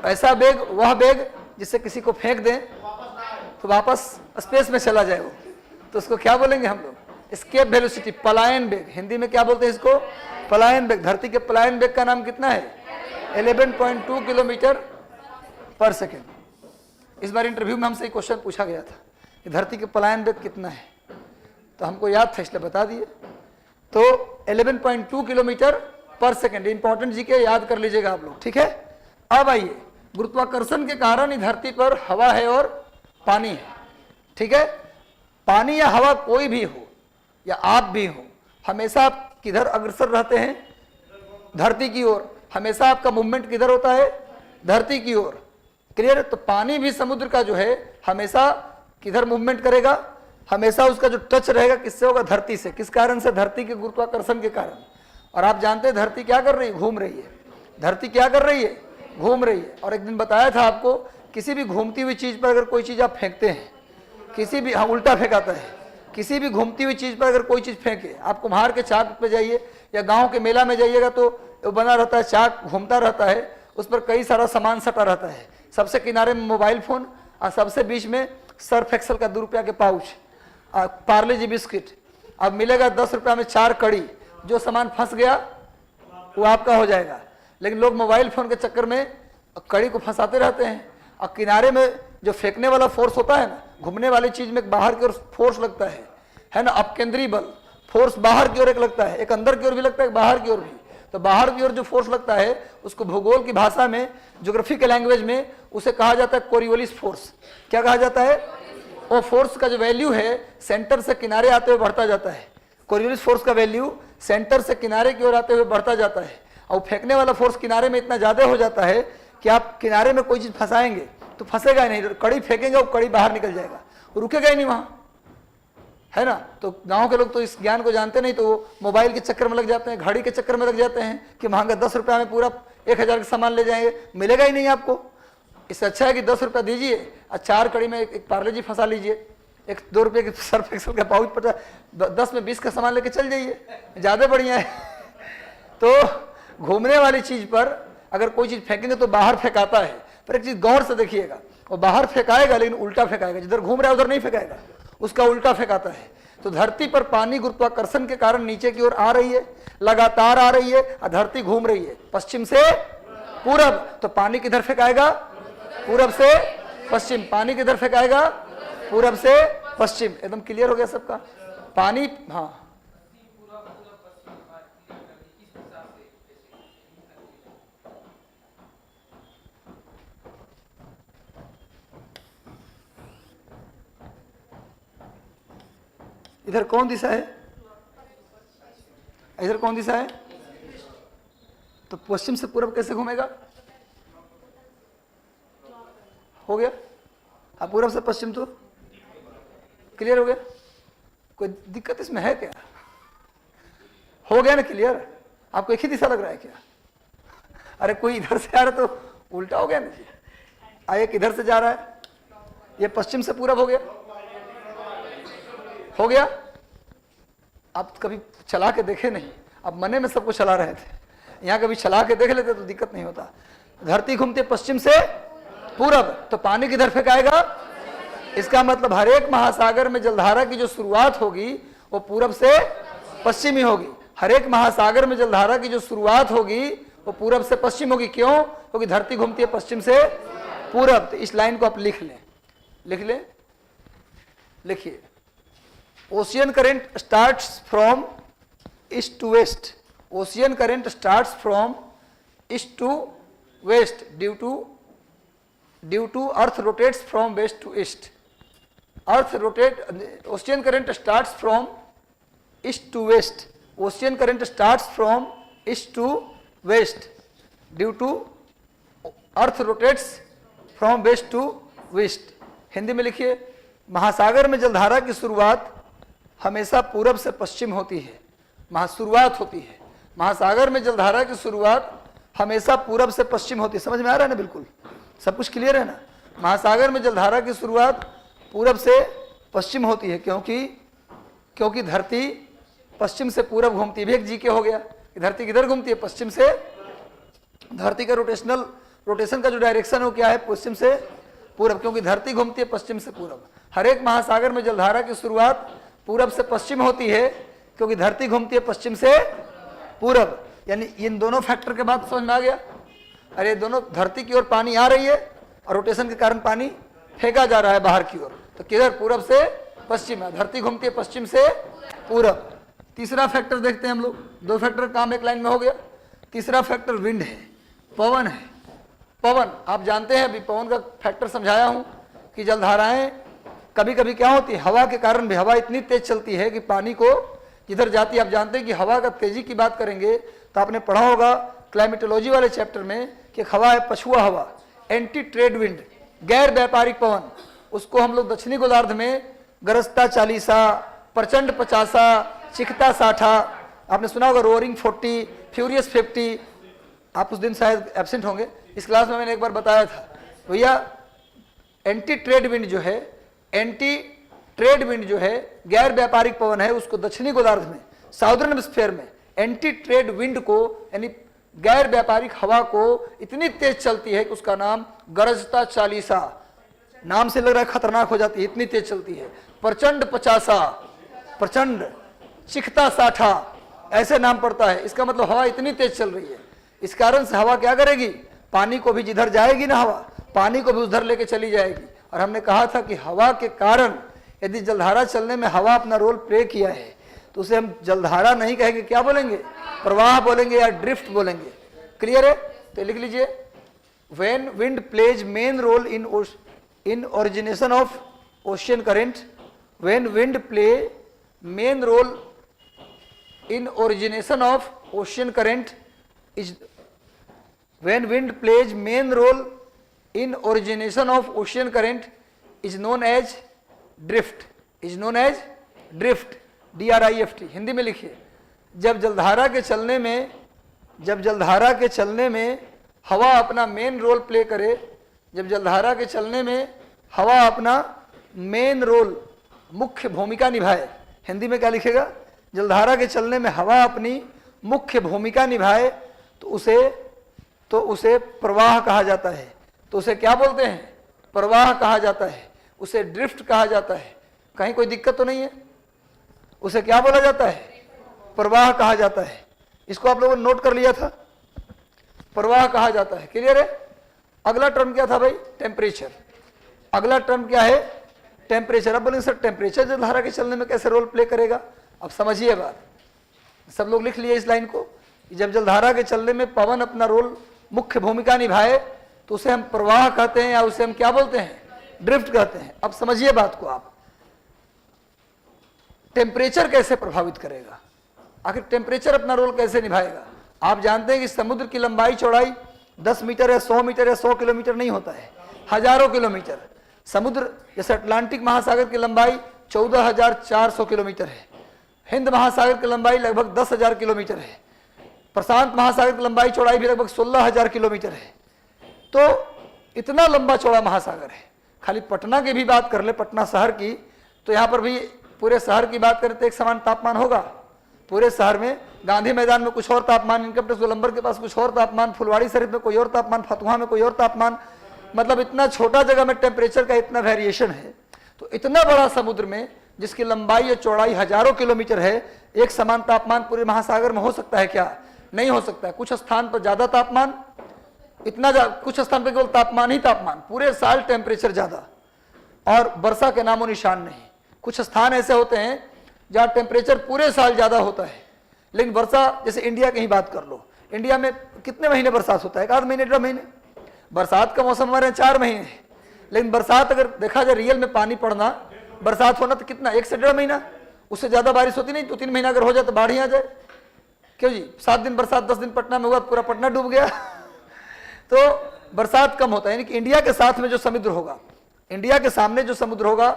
ऐसा वेग, वह वेग जिससे किसी को फेंक दें तो वापस स्पेस में चला जाए वो, तो उसको क्या बोलेंगे हम लोग? एस्केप वेलोसिटी, पलायन वेग। हिंदी में क्या बोलते हैं इसको? पलायन वेग। धरती के पलायन वेग का नाम कितना है? 11.2 किलोमीटर पर सेकेंड। इस बार इंटरव्यू में हमसे एक क्वेश्चन पूछा गया था कि धरती के पलायन वेग कितना है, तो हमको याद था इसलिए बता दिए। तो 11.2 किलोमीटर पर सेकेंड। इंपॉर्टेंट जी के याद कर लीजिएगा आप लोग, ठीक है। अब आइए, गुरुत्वाकर्षण के कारण ही धरती पर हवा है और पानी है, ठीक है। पानी या हवा कोई भी हो या आप भी हो, हमेशा आप किधर अग्रसर रहते हैं? धरती की ओर। हमेशा आपका मूवमेंट किधर होता है? धरती की ओर। क्लियर? तो पानी भी समुद्र का जो है हमेशा किधर मूवमेंट करेगा? हमेशा उसका जो टच रहेगा किससे होगा? धरती से। किस कारण से? धरती के गुरुत्वाकर्षण के कारण। और आप जानते हैं धरती क्या कर रही है? घूम रही है। धरती क्या कर रही है? घूम रही है। और एक दिन बताया था आपको, किसी भी घूमती हुई चीज पर अगर कोई चीज आप फेंकते हैं, किसी भी, हाँ उल्टा फेंकाता है, किसी भी घूमती हुई चीज पर अगर कोई चीज फेंके, आप कुम्हार के चाक पे जाइए या गांव के मेला में जाइएगा तो वो बना रहता है, चाक घूमता रहता है, उस पर कई सारा सामान सटा रहता है। सबसे किनारे में मोबाइल फोन और सबसे बीच में सर्फ एक्सल का 2 रुपया के पाउच, पार्ले जी बिस्किट। अब मिलेगा 10 रुपया में 4 कड़ी। जो सामान फंस गया वो आपका हो जाएगा। लेकिन लोग मोबाइल फोन के चक्कर में कड़ी को फंसाते रहते हैं। और किनारे में जो फेंकने वाला फोर्स होता है ना, घूमने वाली चीज में बाहर की ओर फोर्स लगता है ना, अपकेंद्री बल फोर्स बाहर की ओर एक लगता है, एक अंदर की ओर भी लगता है, बाहर की ओर भी। तो बाहर की ओर जो फोर्स लगता है उसको भूगोल की भाषा में, ज्योग्राफी के लैंग्वेज में उसे कहा जाता है कोरियोलिस फोर्स। क्या कहा जाता है? वो फोर्स का जो वैल्यू है सेंटर से किनारे आते हुए बढ़ता जाता है। कोरियोलिस फोर्स का वैल्यू सेंटर से किनारे की ओर आते हुए बढ़ता जाता है। और फेंकने वाला फोर्स किनारे में इतना ज्यादा हो जाता है कि आप किनारे में कोई चीज फंसाएंगे तो फंसेगा ही नहीं, कड़ी फेंकेंगे वो कड़ी बाहर निकल जाएगा, वो रुकेगा ही नहीं वहां, है ना। तो गांव के लोग तो इस ज्ञान को जानते नहीं, तो वो मोबाइल के चक्कर में लग जाते हैं, घड़ी के चक्कर में लग जाते हैं कि महंगा 10 रुपया में पूरा 1000 का सामान ले जाएंगे, मिलेगा ही नहीं आपको। इससे अच्छा है कि 10 रुपया दीजिए और 4 कड़ी में एक पार्ले जी फंसा लीजिए, एक 2 रुपये के सर्फ एक्सल का पाउच पटा, 10 में 20 का सामान लेके चल जाइए, ज़्यादा बढ़िया है। तो घूमने वाली चीज़ पर अगर कोई चीज फेंकेंगे तो बाहर फेंकाता है, पर एक चीज गौर से देखिएगा, वो बाहर फेंकाएगा लेकिन उल्टा फेंकाएगा, जिधर घूम रहा है उधर नहीं फेंकाएगा, उसका उल्टा फेंकाता है। तो धरती पर पानी गुरुत्वाकर्षण के कारण नीचे की ओर आ रही है, लगातार आ रही है, और धरती घूम रही है पश्चिम से पूरब। तो पानी किधर फेंकाएगा? पूरब से पश्चिम। पानी किधर फेंकाएगा? पूरब से पश्चिम। एकदम क्लियर हो गया सबका? पानी, हाँ इधर कौन दिशा है? इधर कौन दिशा है? तो पश्चिम से पूरब कैसे घूमेगा? हो गया? अब पूरब से पश्चिम तो क्लियर हो गया? कोई दिक्कत इसमें है क्या? हो गया ना क्लियर? आपको एक ही दिशा लग रहा है क्या? अरे कोई इधर से आ रहा तो उल्टा हो गया ना जी। आइए किधर से जा रहा है? ये पश्चिम से पूरब हो गया। हो गया? आप कभी चला के देखे नहीं, अब मने में सबको चला रहे थे, यहाँ कभी चला के देख लेते तो दिक्कत नहीं होता। धरती घूमती है पश्चिम से पूरब, तो पानी किधर फेंकाएगा? इसका मतलब हर एक महासागर में जलधारा की जो शुरुआत होगी वो पूरब से पश्चिम ही होगी। हर एक महासागर में जलधारा की जो शुरुआत होगी वो पूरब से पश्चिम होगी। क्यों? क्योंकि धरती घूमती है पश्चिम से पूरब। तो इस लाइन को आप लिख लें, लिख लें, लिखिए। Ocean current starts from east to west. Ocean current starts from east to west due to earth rotates from west to east. Earth rotate, ocean current starts from east to west. Ocean current starts from east to west due to earth rotates from west to west. Hindi में लिखिए, महासागर में जलधारा की शुरुआत हमेशा पूरब से पश्चिम होती है। शुरुआत होती है महासागर में जलधारा की शुरुआत हमेशा पूरब से पश्चिम होती है। समझ में आ रहा है ना? बिल्कुल सब कुछ क्लियर है ना? महासागर में जलधारा की शुरुआत पूरब से पश्चिम होती है, क्योंकि धरती पश्चिम से पूरब घूमती है। भी एक जीके हो गया कि धरती किधर घूमती है? पश्चिम से। धरती का रोटेशन का जो डायरेक्शन है वो क्या है? पश्चिम से पूरब, क्योंकि धरती घूमती है पश्चिम से पूरब। हर एक महासागर में जलधारा की शुरुआत पूरब से पश्चिम होती है, क्योंकि धरती घूमती है पश्चिम से पूरब। यानी इन दोनों फैक्टर के बाद समझ में आ गया? अरे दोनों, धरती की ओर पानी आ रही है और रोटेशन के कारण पानी फेंका जा रहा है बाहर की ओर, तो किधर? पूरब से पश्चिम है। धरती घूमती है पश्चिम से पूरब। तीसरा फैक्टर देखते हैं हम लोग। दो फैक्टर का काम एक लाइन में हो गया। तीसरा फैक्टर विंड है, पवन है। पवन, आप जानते हैं, अभी पवन का फैक्टर समझाया हूं कि जलधाराएं कभी कभी क्या होती है, हवा के कारण भी। हवा इतनी तेज चलती है कि पानी को जिधर जाती है, आप जानते हैं कि हवा का तेजी की बात करेंगे तो आपने पढ़ा होगा क्लाइमेटोलॉजी वाले चैप्टर में कि हवा है पछुआ हवा, एंटी ट्रेड विंड, गैर व्यापारिक पवन। उसको हम लोग दक्षिणी गोलार्ध में गरजता 40, प्रचंड 50, चिखता 60, आपने सुना होगा रोअरिंग 40, फ्यूरियस 50। आप उस दिन शायद एब्सेंट होंगे, इस क्लास में मैंने एक बार बताया था भैया। एंटी ट्रेड विंड जो है, एंटी ट्रेड विंड जो है, गैर व्यापारिक पवन है, उसको दक्षिणी गोलार्ध में, साउदर्न हेमिस्फीयर में एंटी ट्रेड विंड को, यानी गैर व्यापारिक हवा को इतनी तेज चलती है कि उसका नाम गरजता 40, नाम से लग रहा है खतरनाक हो जाती है, इतनी तेज चलती है। प्रचंड 50, प्रचंड, चिखता 60, ऐसे नाम पड़ता है। इसका मतलब हवा इतनी तेज चल रही है। इस कारण से हवा क्या करेगी? पानी को भी जिधर जाएगी ना हवा, पानी को भी उधर लेके चली जाएगी। और हमने कहा था कि हवा के कारण यदि जलधारा चलने में हवा अपना रोल प्ले किया है तो उसे हम जलधारा नहीं कहेंगे, क्या बोलेंगे? प्रवाह बोलेंगे या ड्रिफ्ट बोलेंगे। क्लियर है? तो लिख लीजिए, when wind plays main role in origination of ocean current, when wind play main role in origination of ocean current is, when wind plays main role in origination of ocean current is known as drift, is known as drift, DRIFT। Hindi में लिखिए, जब जलधारा के चलने में हवा अपना main role play करे, जब जलधारा के चलने में हवा अपना मेन रोल, मुख्य भूमिका निभाए। हिंदी में क्या लिखेगा? जलधारा के चलने में हवा अपनी मुख्य भूमिका निभाए तो उसे तो उसे प्रवाह कहा जाता है। तो उसे क्या बोलते हैं? प्रवाह कहा जाता है, उसे ड्रिफ्ट कहा जाता है। कहीं कोई दिक्कत तो नहीं है? उसे क्या बोला जाता है? प्रवाह कहा जाता है। इसको आप लोगों ने नोट कर लिया था, प्रवाह कहा जाता है। क्लियर है? अगला टर्म क्या था भाई? टेम्परेचर। अगला टर्म क्या है? टेम्परेचर। अब बोलेंगे सर टेम्परेचर जलधारा के चलने में कैसे रोल प्ले करेगा? अब समझिए बात, सब लोग लिख लिए इस लाइन को। जब जलधारा के चलने में पवन अपना रोल, मुख्य भूमिका निभाए, तो उसे हम प्रवाह कहते हैं या उसे हम क्या बोलते हैं? ड्रिफ्ट कहते हैं। अब समझिए बात को आप, टेम्परेचर कैसे प्रभावित करेगा? आखिर टेम्परेचर अपना रोल कैसे निभाएगा? आप जानते हैं कि समुद्र की लंबाई चौड़ाई 10 मीटर या 100 मीटर या 100 किलोमीटर नहीं होता है, हजारों किलोमीटर। समुद्र जैसे अटलांटिक महासागर की लंबाई 14,400 किलोमीटर है, हिंद महासागर की लंबाई लगभग 10,000 किलोमीटर है, प्रशांत महासागर की लंबाई चौड़ाई भी लगभग 16,000 किलोमीटर है। तो इतना लंबा चौड़ा महासागर है। खाली पटना की भी बात कर ले, पटना शहर की, तो यहाँ पर भी पूरे शहर की बात करें तो एक समान तापमान होगा पूरे शहर में। गांधी मैदान में कुछ और तापमान, इनकम टैक्स गोलंबर के पास कुछ और तापमान, फुलवाड़ी शरीफ में कोई और तापमान, फतुहा में कोई और तापमान। मतलब इतना छोटा जगह में टेम्परेचर का इतना वेरिएशन है। तो इतना बड़ा समुद्र में जिसकी लंबाई या चौड़ाई हजारों किलोमीटर है, एक समान तापमान पूरे महासागर में हो सकता है क्या? नहीं हो सकता है। कुछ स्थान पर ज्यादा तापमान, कुछ स्थान पर केवल तापमान ही तापमान, पूरे साल टेम्परेचर ज्यादा, और वर्षा के नामो निशान नहीं। कुछ स्थान ऐसे होते हैं जहाँ टेम्परेचर पूरे साल ज्यादा होता है, लेकिन वर्षा, जैसे इंडिया की ही बात कर लो, इंडिया में कितने महीने बरसात होता है? 1 आध महीने, 1.5 महीने। बरसात का मौसम हमारे 4 महीने है, लेकिन बरसात अगर देखा जाए रियल में पानी पड़ना, बरसात होना तो कितना, 1 से 1.5 महीना, उससे ज्यादा बारिश होती नहीं। 2-3 महीना अगर हो जाए तो बाढ़ ही आ जाए। क्यों जी? 7 दिन बरसात 10 दिन पटना में हुआ, पूरा पटना डूब गया। तो बरसात कम होता है। यानी कि इंडिया के साथ में जो समुद्र होगा, इंडिया के सामने जो समुद्र होगा,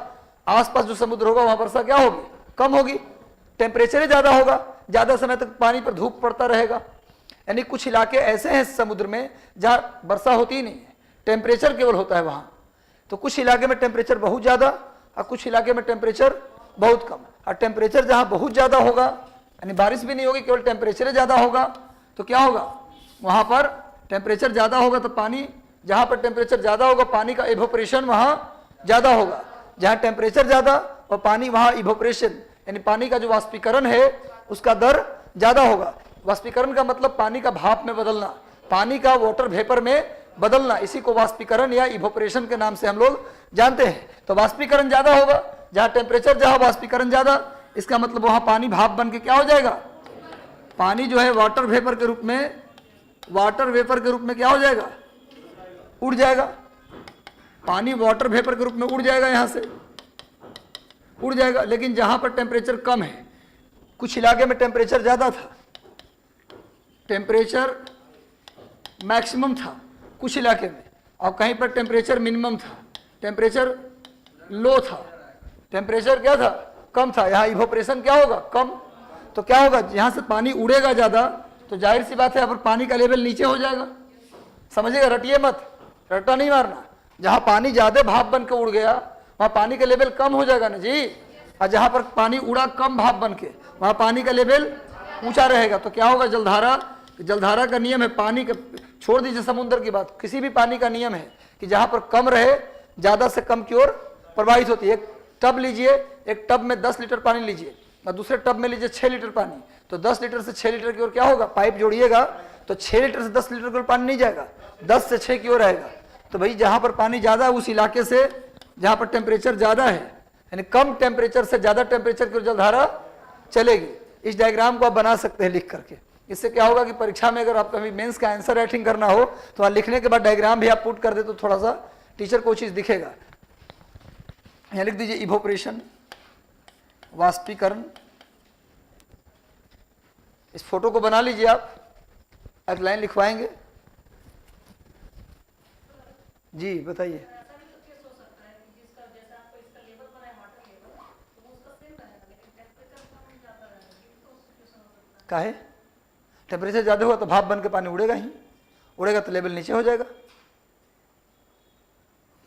आसपास जो समुद्र होगा, वहां वर्षा क्या होगी? कम होगी। टेम्परेचर ही ज्यादा होगा, ज्यादा समय तक पानी पर धूप पड़ता रहेगा। यानी कुछ इलाके ऐसे हैं समुद्र में जहां वर्षा होती ही नहीं है, टेम्परेचर केवल होता है वहां। तो कुछ इलाके में टेम्परेचर बहुत ज्यादा और कुछ इलाके में टेम्परेचर बहुत कम। और टेम्परेचर जहां बहुत ज्यादा होगा, यानी बारिश भी नहीं होगी, केवल टेम्परेचर ज्यादा होगा, तो क्या होगा? वहां पर टेम्परेचर ज्यादा होगा तो पानी, जहां पर टेम्परेचर ज्यादा होगा पानी का इवोपरेशन वहां ज्यादा होगा। जहां टेम्परेचर ज्यादा और पानी, वहां इवोपरेशन यानी पानी का जो वाष्पीकरण है उसका दर ज्यादा होगा। वाष्पीकरण का मतलब पानी का भाप में बदलना, पानी का वाटर वेपर में बदलना, इसी को वाष्पीकरण या इवोपरेशन के नाम से हम लोग जानते हैं। तो वाष्पीकरण ज्यादा होगा, जहां टेम्परेचर जहां वाष्पीकरण ज्यादा, इसका मतलब वहां पानी भाप बन के क्या हो जाएगा? पानी जो है वाटर वेपर के रूप में, वाटर वेपर के रूप में क्या हो जाएगा? उड़ जाएगा। पानी वाटर वेपर के रूप में उड़ जाएगा, यहां से उड़ जाएगा। लेकिन जहां पर टेम्परेचर कम है, कुछ इलाके में टेम्परेचर ज्यादा था, टेम्परेचर मैक्सिमम था कुछ इलाके में, और कहीं पर टेम्परेचर मिनिमम था, टेम्परेचर लो था, टेम्परेचर क्या था? कम था। यहाँ इवोपरेशन क्या होगा? कम। तो क्या होगा? यहाँ से पानी उड़ेगा ज्यादा, तो जाहिर सी बात है यहाँ पर पानी का लेवल नीचे हो जाएगा। समझिएगा, रटिए मत, रट्टा नहीं मारना। जहाँ पानी ज्यादा भाप बन के उड़ गया, वहाँ पानी का लेवल कम हो जाएगा ना जी। और जहाँ पर पानी उड़ा कम भाप बन के, वहाँ पानी का लेवल ऊंचा रहेगा। तो क्या होगा? जलधारा, जलधारा का नियम है, पानी का छोड़ दीजिए समुद्र की बात, किसी भी पानी का नियम है कि जहाँ पर कम रहे, ज्यादा से कम की ओर प्रवाहित होती है। एक टब लीजिए, एक टब में 10 लीटर पानी लीजिए और दूसरे टब में लीजिए 6 लीटर पानी, तो 10 लीटर से 6 लीटर की ओर क्या होगा? पाइप जोड़िएगा तो 6 लीटर से 10 लीटर की ओर पानी नहीं जाएगा, 10 से 6 की ओर आएगा। तो भाई जहां पर पानी ज्यादा है उस इलाके से, जहां पर टेम्परेचर ज्यादा है, यानी कम टेम्परेचर से ज्यादा टेम्परेचर की ओर जलधारा चलेगी। इस डायग्राम को आप बना सकते हैं लिख करके। इससे क्या होगा कि परीक्षा में अगर आपको अभी मेंस का आंसर राइटिंग करना हो तो वहां लिखने के बाद डायग्राम भी आप पुट कर दे तो थोड़ा सा टीचर को चीज दिखेगा। यहां लिख दीजिए इवोपरेशन, वाष्पीकरण। इस फोटो को बना लीजिए आप, एक लाइन लिखवाएंगे जी, बताइए। काहे? टेम्परेचर ज्यादा हुआ तो भाप बन के पानी उड़ेगा ही, उड़ेगा तो लेवल नीचे हो जाएगा।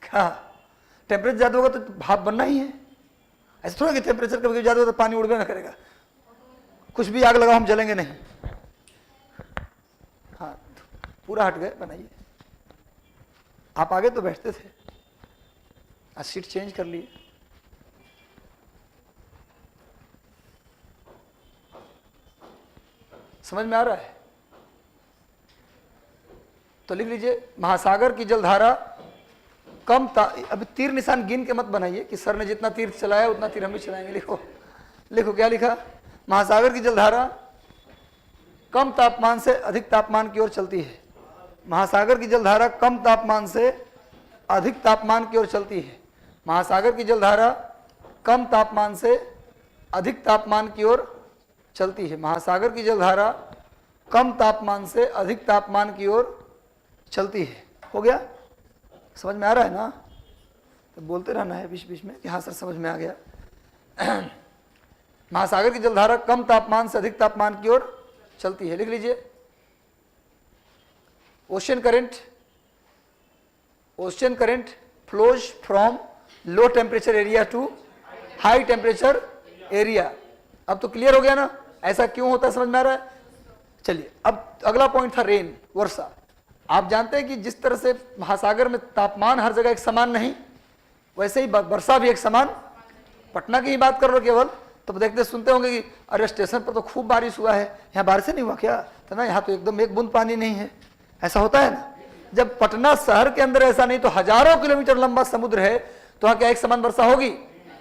क्या? टेम्परेचर ज्यादा होगा तो भाप बनना ही है। ऐसा थोड़ा कि टेम्परेचर कभी ज्यादा होगा तो पानी उड़बे ना करेगा। कुछ भी आग लगाओ हम जलेंगे नहीं। हाँ, पूरा हट गए, बनाइए। आप आगे तो बैठते थे, आज सीट चेंज कर लिए। समझ में आ रहा है? तो लिख लीजिए, महासागर की जलधारा कम अब तीर निशान गिन के मत बनाइए कि सर ने जितना तीर चलाया उतना तीर हम भी चलाएंगे। लिखो, लिखो क्या लिखा, महासागर की जलधारा कम तापमान से अधिक तापमान की ओर चलती है। महासागर की जलधारा कम तापमान से अधिक तापमान की ओर चलती है। महासागर की जलधारा कम तापमान से अधिक तापमान की ओर चलती है। महासागर की जलधारा कम तापमान से अधिक तापमान की ओर चलती है। हो गया? समझ में आ रहा है ना? तो बोलते रहना है बीच बीच में कि हाँ सर समझ में आ गया। महासागर की जलधारा कम तापमान से अधिक तापमान की ओर चलती है। लिख लीजिए, ocean current flows from low temperature area to high temperature area. अब तो क्लियर हो गया ना, ऐसा क्यों होता है, समझ में आ रहा है? चलिए, अब अगला पॉइंट था रेन, वर्षा। आप जानते हैं कि जिस तरह से महासागर में तापमान हर जगह एक समान नहीं, वैसे ही वर्षा भी एक समान। पटना की ही बात कर लो केवल, तो देखते सुनते होंगे कि अरे स्टेशन पर तो खूब बारिश हुआ है, यहाँ बारिश नहीं हुआ क्या? तो ना, यहाँ तो एकदम एक बूंद पानी नहीं है। ऐसा होता है ना? जब पटना शहर के अंदर ऐसा नहीं तो हजारों किलोमीटर लंबा समुद्र है, तो वहाँ क्या एक समान वर्षा होगी?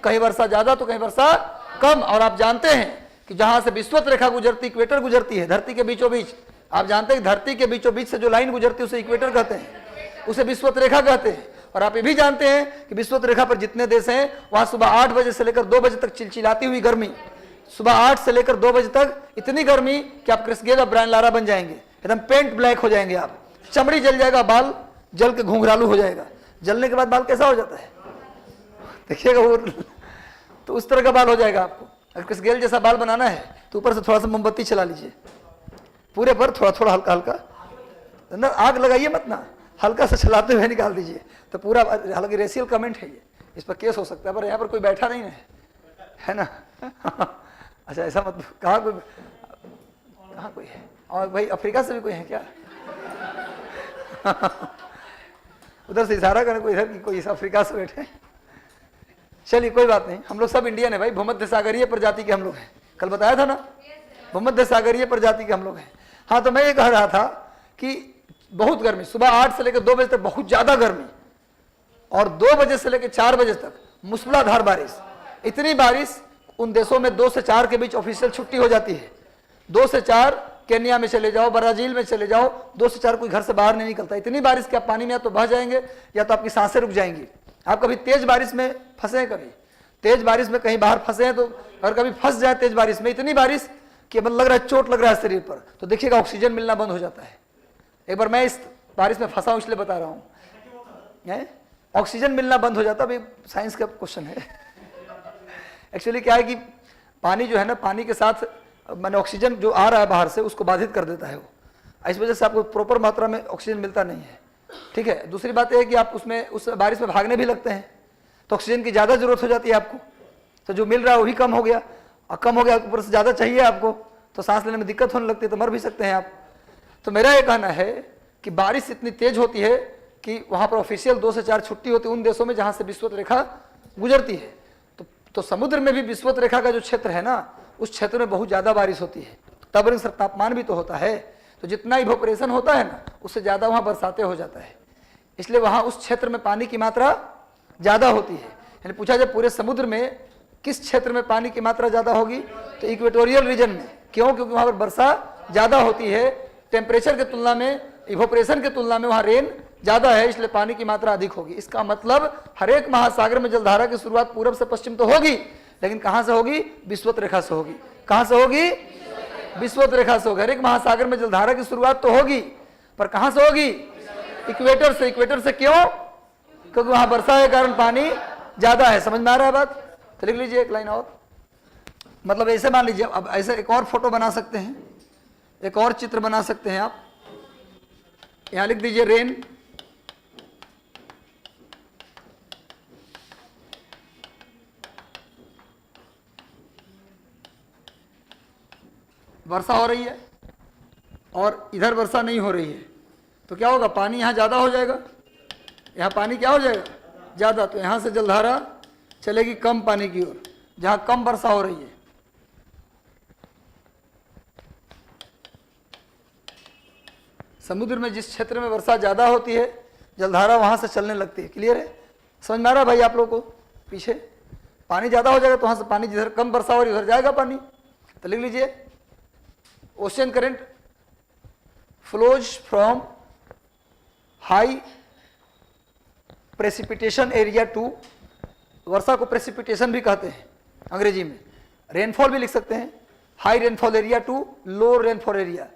कहीं वर्षा ज्यादा तो कहीं वर्षा कम। और आप जानते हैं कि जहां से विषुवत रेखा गुजरती, इक्वेटर गुजरती है धरती के बीचों बीच, आप जानते हैं कि धरती के बीचों बीच से जो लाइन गुजरती है उसे इक्वेटर कहते हैं, उसे विषुवत रेखा कहते हैं। और आप ये भी जानते हैं कि विषुवत रेखा पर जितने देश हैं वहां सुबह 8 बजे से लेकर 2 बजे तक चिलचिलाती हुई गर्मी, सुबह 8 से लेकर 2 बजे तक इतनी गर्मी कि आप क्रिस गेल और ब्रायन लारा बन जाएंगे, एकदम पेंट ब्लैक हो जाएंगे, आप चमड़ी जल जाएगा, बाल जल के घुंघरालू हो जाएगा। जलने के बाद बाल कैसा हो जाता है देखिएगा, वो तो उस तरह का बाल हो जाएगा आपको। अगर क्रिस गेल जैसा बाल बनाना है तो ऊपर से थोड़ा सा मोमबत्ती चला लीजिए, पूरे पर थोड़ा थोड़ा हल्का हल्का, अंदर आग लगाइए मत ना, हल्का से चलाते हुए निकाल दीजिए, तो पूरा। हालांकि रेशियल कमेंट है ये, इस पर केस हो सकता है, पर यहाँ पर कोई बैठा नहीं है ना? अच्छा ऐसा मत, कहाँ कोई है? और भाई अफ्रीका से भी कोई है क्या? उधर से इशारा करें, कोई इधर की कोई अफ्रीका से बैठे। चलिए कोई बात नहीं, हम लोग सब इंडियन है भाई, भूमध्य सागरीय प्रजाति के हम लोग हैं, कल बताया था ना, भूमध्य सागरीय प्रजाति के हम लोग हैं। हाँ, तो मैं ये कह रहा था कि बहुत गर्मी, सुबह 8 से लेकर 2 बजे तक बहुत ज्यादा गर्मी, और 2 बजे से लेकर 4 बजे तक मूसलाधार बारिश। इतनी बारिश उन देशों में 2 से 4 के बीच ऑफिशियल छुट्टी हो जाती है। 2 से 4 केन्या में चले जाओ, ब्राजील में चले जाओ, 2 से 4 कोई घर से बाहर नहीं निकलता। इतनी बारिश कि आप पानी में या तो बह जाएंगे या तो आपकी सांसें रुक जाएंगी। आप कभी तेज बारिश में फंसे हैं? कभी तेज बारिश में कहीं बाहर फंसे हैं? तो अगर कभी फंस जाए तेज बारिश में, इतनी बारिश कि मतलब लग रहा है चोट लग रहा है शरीर पर, तो देखिएगा ऑक्सीजन मिलना बंद हो जाता है। एक बार मैं इस बारिश में फंसा हूं इसलिए बता रहा हूं, ऑक्सीजन मिलना बंद हो जाता है। भाई साइंस का क्वेश्चन है। एक्चुअली क्या है कि पानी जो है ना, पानी के साथ मैंने ऑक्सीजन जो आ रहा है बाहर से उसको बाधित कर देता है वो, इस वजह से आपको प्रॉपर मात्रा में ऑक्सीजन मिलता नहीं है। ठीक है, दूसरी बात यह है कि आप उसमें उस बारिश में भागने भी लगते हैं तो ऑक्सीजन की ज़्यादा जरूरत हो जाती है आपको, तो जो मिल रहा है वो भी कम हो गया, और कम हो गया ऊपर से ज़्यादा चाहिए आपको, तो सांस लेने में दिक्कत होने लगती है, तो मर भी सकते हैं आप। तो मेरा ये कहना है कि बारिश इतनी तेज होती है कि वहाँ पर ऑफिशियल 2 से 4 छुट्टी होती है उन देशों में जहाँ से विषुवत रेखा गुजरती है। तो समुद्र में भी विषुवत रेखा का जो क्षेत्र है ना, उस क्षेत्र में बहुत ज़्यादा बारिश होती है, तब सर तापमान भी तो होता है, तो जितना इवोपरेशन होता है ना उससे ज़्यादा वहाँ बरसातें हो जाता है, इसलिए वहाँ उस क्षेत्र में पानी की मात्रा ज़्यादा होती है। यानी पूछा जाए पूरे समुद्र में किस क्षेत्र में पानी की मात्रा ज़्यादा होगी, तो इक्वेटोरियल रीजन में। क्यों? क्योंकि वहाँ पर वर्षा ज़्यादा होती है, टेम्परेचर की तुलना में, इवोपरेशन की तुलना में वहाँ रेन ज़्यादा है, इसलिए पानी की मात्रा अधिक होगी। इसका मतलब हर एक महासागर में जलधारा की शुरुआत पूरब से पश्चिम तो होगी, लेकिन कहाँ से होगी? विषुवत रेखा से होगी। कहाँ से होगी? विषुवत रेखा से होगी। हर एक महासागर में जलधारा की शुरुआत तो होगी, पर कहाँ से होगी? इक्वेटर से। इक्वेटर से क्यों? क्योंकि वहाँ वर्षा के कारण पानी ज़्यादा है। समझ में आ रहा है बात? तो लिख लीजिए एक लाइन और, मतलब ऐसे मान लीजिए, अब ऐसे एक और फोटो बना सकते हैं, एक और चित्र बना सकते हैं आप। यहाँ लिख दीजिए रेन, वर्षा हो रही है और इधर वर्षा नहीं हो रही है, तो क्या होगा, पानी यहाँ ज़्यादा हो जाएगा, यहाँ पानी क्या हो जाएगा ज़्यादा, तो यहाँ से जलधारा चलेगी कम पानी की ओर, जहाँ कम वर्षा हो रही है। समुद्र में जिस क्षेत्र में वर्षा ज़्यादा होती है, जलधारा वहाँ से चलने लगती है। क्लियर है, समझ में आ रहा है भाई आप लोगों को? पीछे पानी ज़्यादा हो जाएगा तो वहाँ से पानी, जिधर कम वर्षा हो रही उधर जाएगा पानी। तो लिख लीजिए, ocean current flows from high precipitation area to, वर्षा को प्रेसिपिटेशन भी कहते हैं अंग्रेजी में, रेनफॉल भी लिख सकते हैं, high rainfall area to low rainfall area.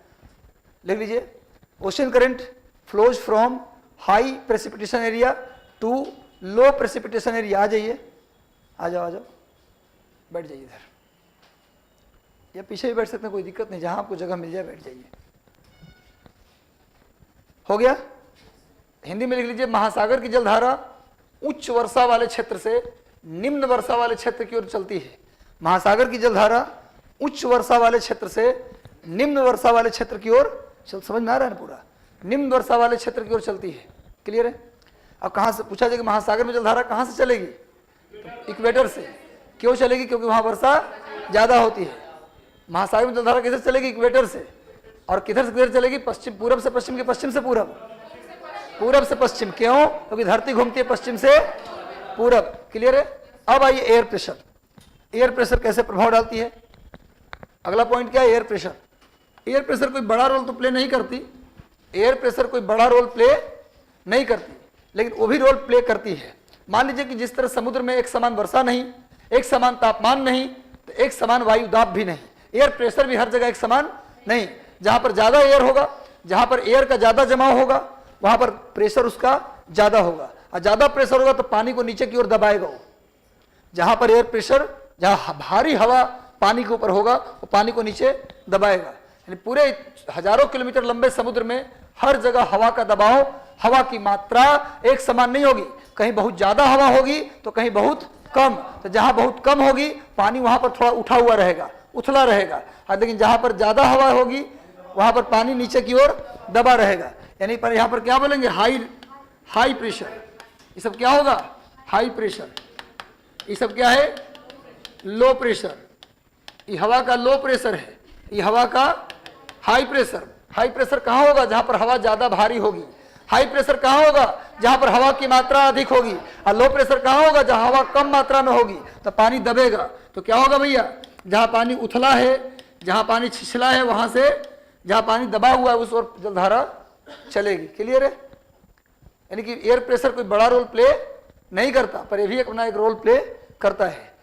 लिख लीजिए, ocean current flows from high precipitation area to low precipitation area. आ जाइए, आ जाओ, आ जाओ, बैठ जाइए इधर, या पीछे भी बैठ सकते हैं, कोई दिक्कत नहीं, जहां आपको जगह मिल जाए बैठ जाइए। हो गया? हिंदी में लिख लीजिए, महासागर की जलधारा उच्च वर्षा वाले क्षेत्र से निम्न वर्षा वाले क्षेत्र की ओर चलती है। महासागर की जलधारा उच्च वर्षा वाले क्षेत्र से निम्न वर्षा वाले क्षेत्र की ओर, समझ में आ रहा है ना पूरा, निम्न वर्षा वाले क्षेत्र की ओर चलती है। क्लियर है? अब कहाँ से पूछा जाए कि महासागर में जलधारा कहाँ से चलेगी, तो इक्वेटर से। क्यों चलेगी? क्योंकि वहाँ वर्षा ज़्यादा होती है। महासागर में जलधारा किधर चलेगी? इक्वेटर से। और किधर से किधर चलेगी? पश्चिम, पूरब से पश्चिम, के पश्चिम से पूरब, पूरब से पश्चिम। क्यों? क्योंकि धरती घूमती है पश्चिम से पूरब। क्लियर है? अब आइए एयर प्रेशर। एयर प्रेशर कैसे प्रभाव डालती है? अगला पॉइंट क्या है? Air pressure. एयर प्रेशर कोई बड़ा रोल तो प्ले नहीं करती, एयर प्रेशर कोई बड़ा रोल प्ले नहीं करती, लेकिन वो भी रोल प्ले करती है। मान लीजिए कि जिस तरह समुद्र में एक समान वर्षा नहीं, एक समान तापमान नहीं, तो एक समान वायु दाब भी नहीं, एयर प्रेशर भी हर जगह एक समान नहीं। जहां पर ज्यादा एयर होगा, जहां पर एयर का ज्यादा जमाव होगा, वहां पर प्रेशर उसका ज्यादा होगा, और ज्यादा प्रेशर होगा तो पानी को नीचे की ओर दबाएगा वो। जहां पर एयर प्रेशर, जहां भारी हवा पानी के ऊपर होगा, वो पानी को नीचे दबाएगा। यानी पूरे हजारों किलोमीटर लंबे समुद्र में हर जगह हवा का दबाव, हवा की मात्रा एक समान नहीं होगी। कहीं बहुत ज्यादा हवा होगी तो कहीं बहुत कम। तो जहां बहुत कम होगी पानी वहां पर थोड़ा उठा हुआ रहेगा, उथला रहेगा, लेकिन जहां पर ज्यादा हवा होगी वहां पर पानी नीचे की ओर दबा रहेगा। यानी पर यहां पर क्या बोलेंगे? High pressure. ये सब क्या होगा? High pressure. ये सब क्या है? Low pressure. ये हवा का लो प्रेशर है, ये हवा का हाई प्रेशर। हाई प्रेशर कहाँ होगा? जहां पर हवा ज्यादा भारी होगी। हाई प्रेशर कहाँ होगा? जहां पर हवा की मात्रा अधिक होगी। और लो प्रेशर कहाँ होगा? जहां हवा कम मात्रा में होगी, तो पानी दबेगा। तो क्या होगा भैया? जहां पानी उथला है, जहां पानी छिछला है, वहां से जहां पानी दबा हुआ है उस ओर जलधारा चलेगी। क्लियर है? यानी कि एयर प्रेशर कोई बड़ा रोल प्ले नहीं करता, पर यह भी अपना एक रोल प्ले करता है।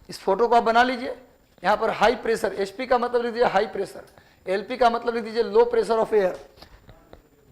इस फोटो को आप बना लीजिए। यहाँ पर हाई प्रेशर, एचपी का मतलब लिख दीजिए हाई प्रेशर, एलपी का मतलब लिख दीजिए लो प्रेशर ऑफ एयर।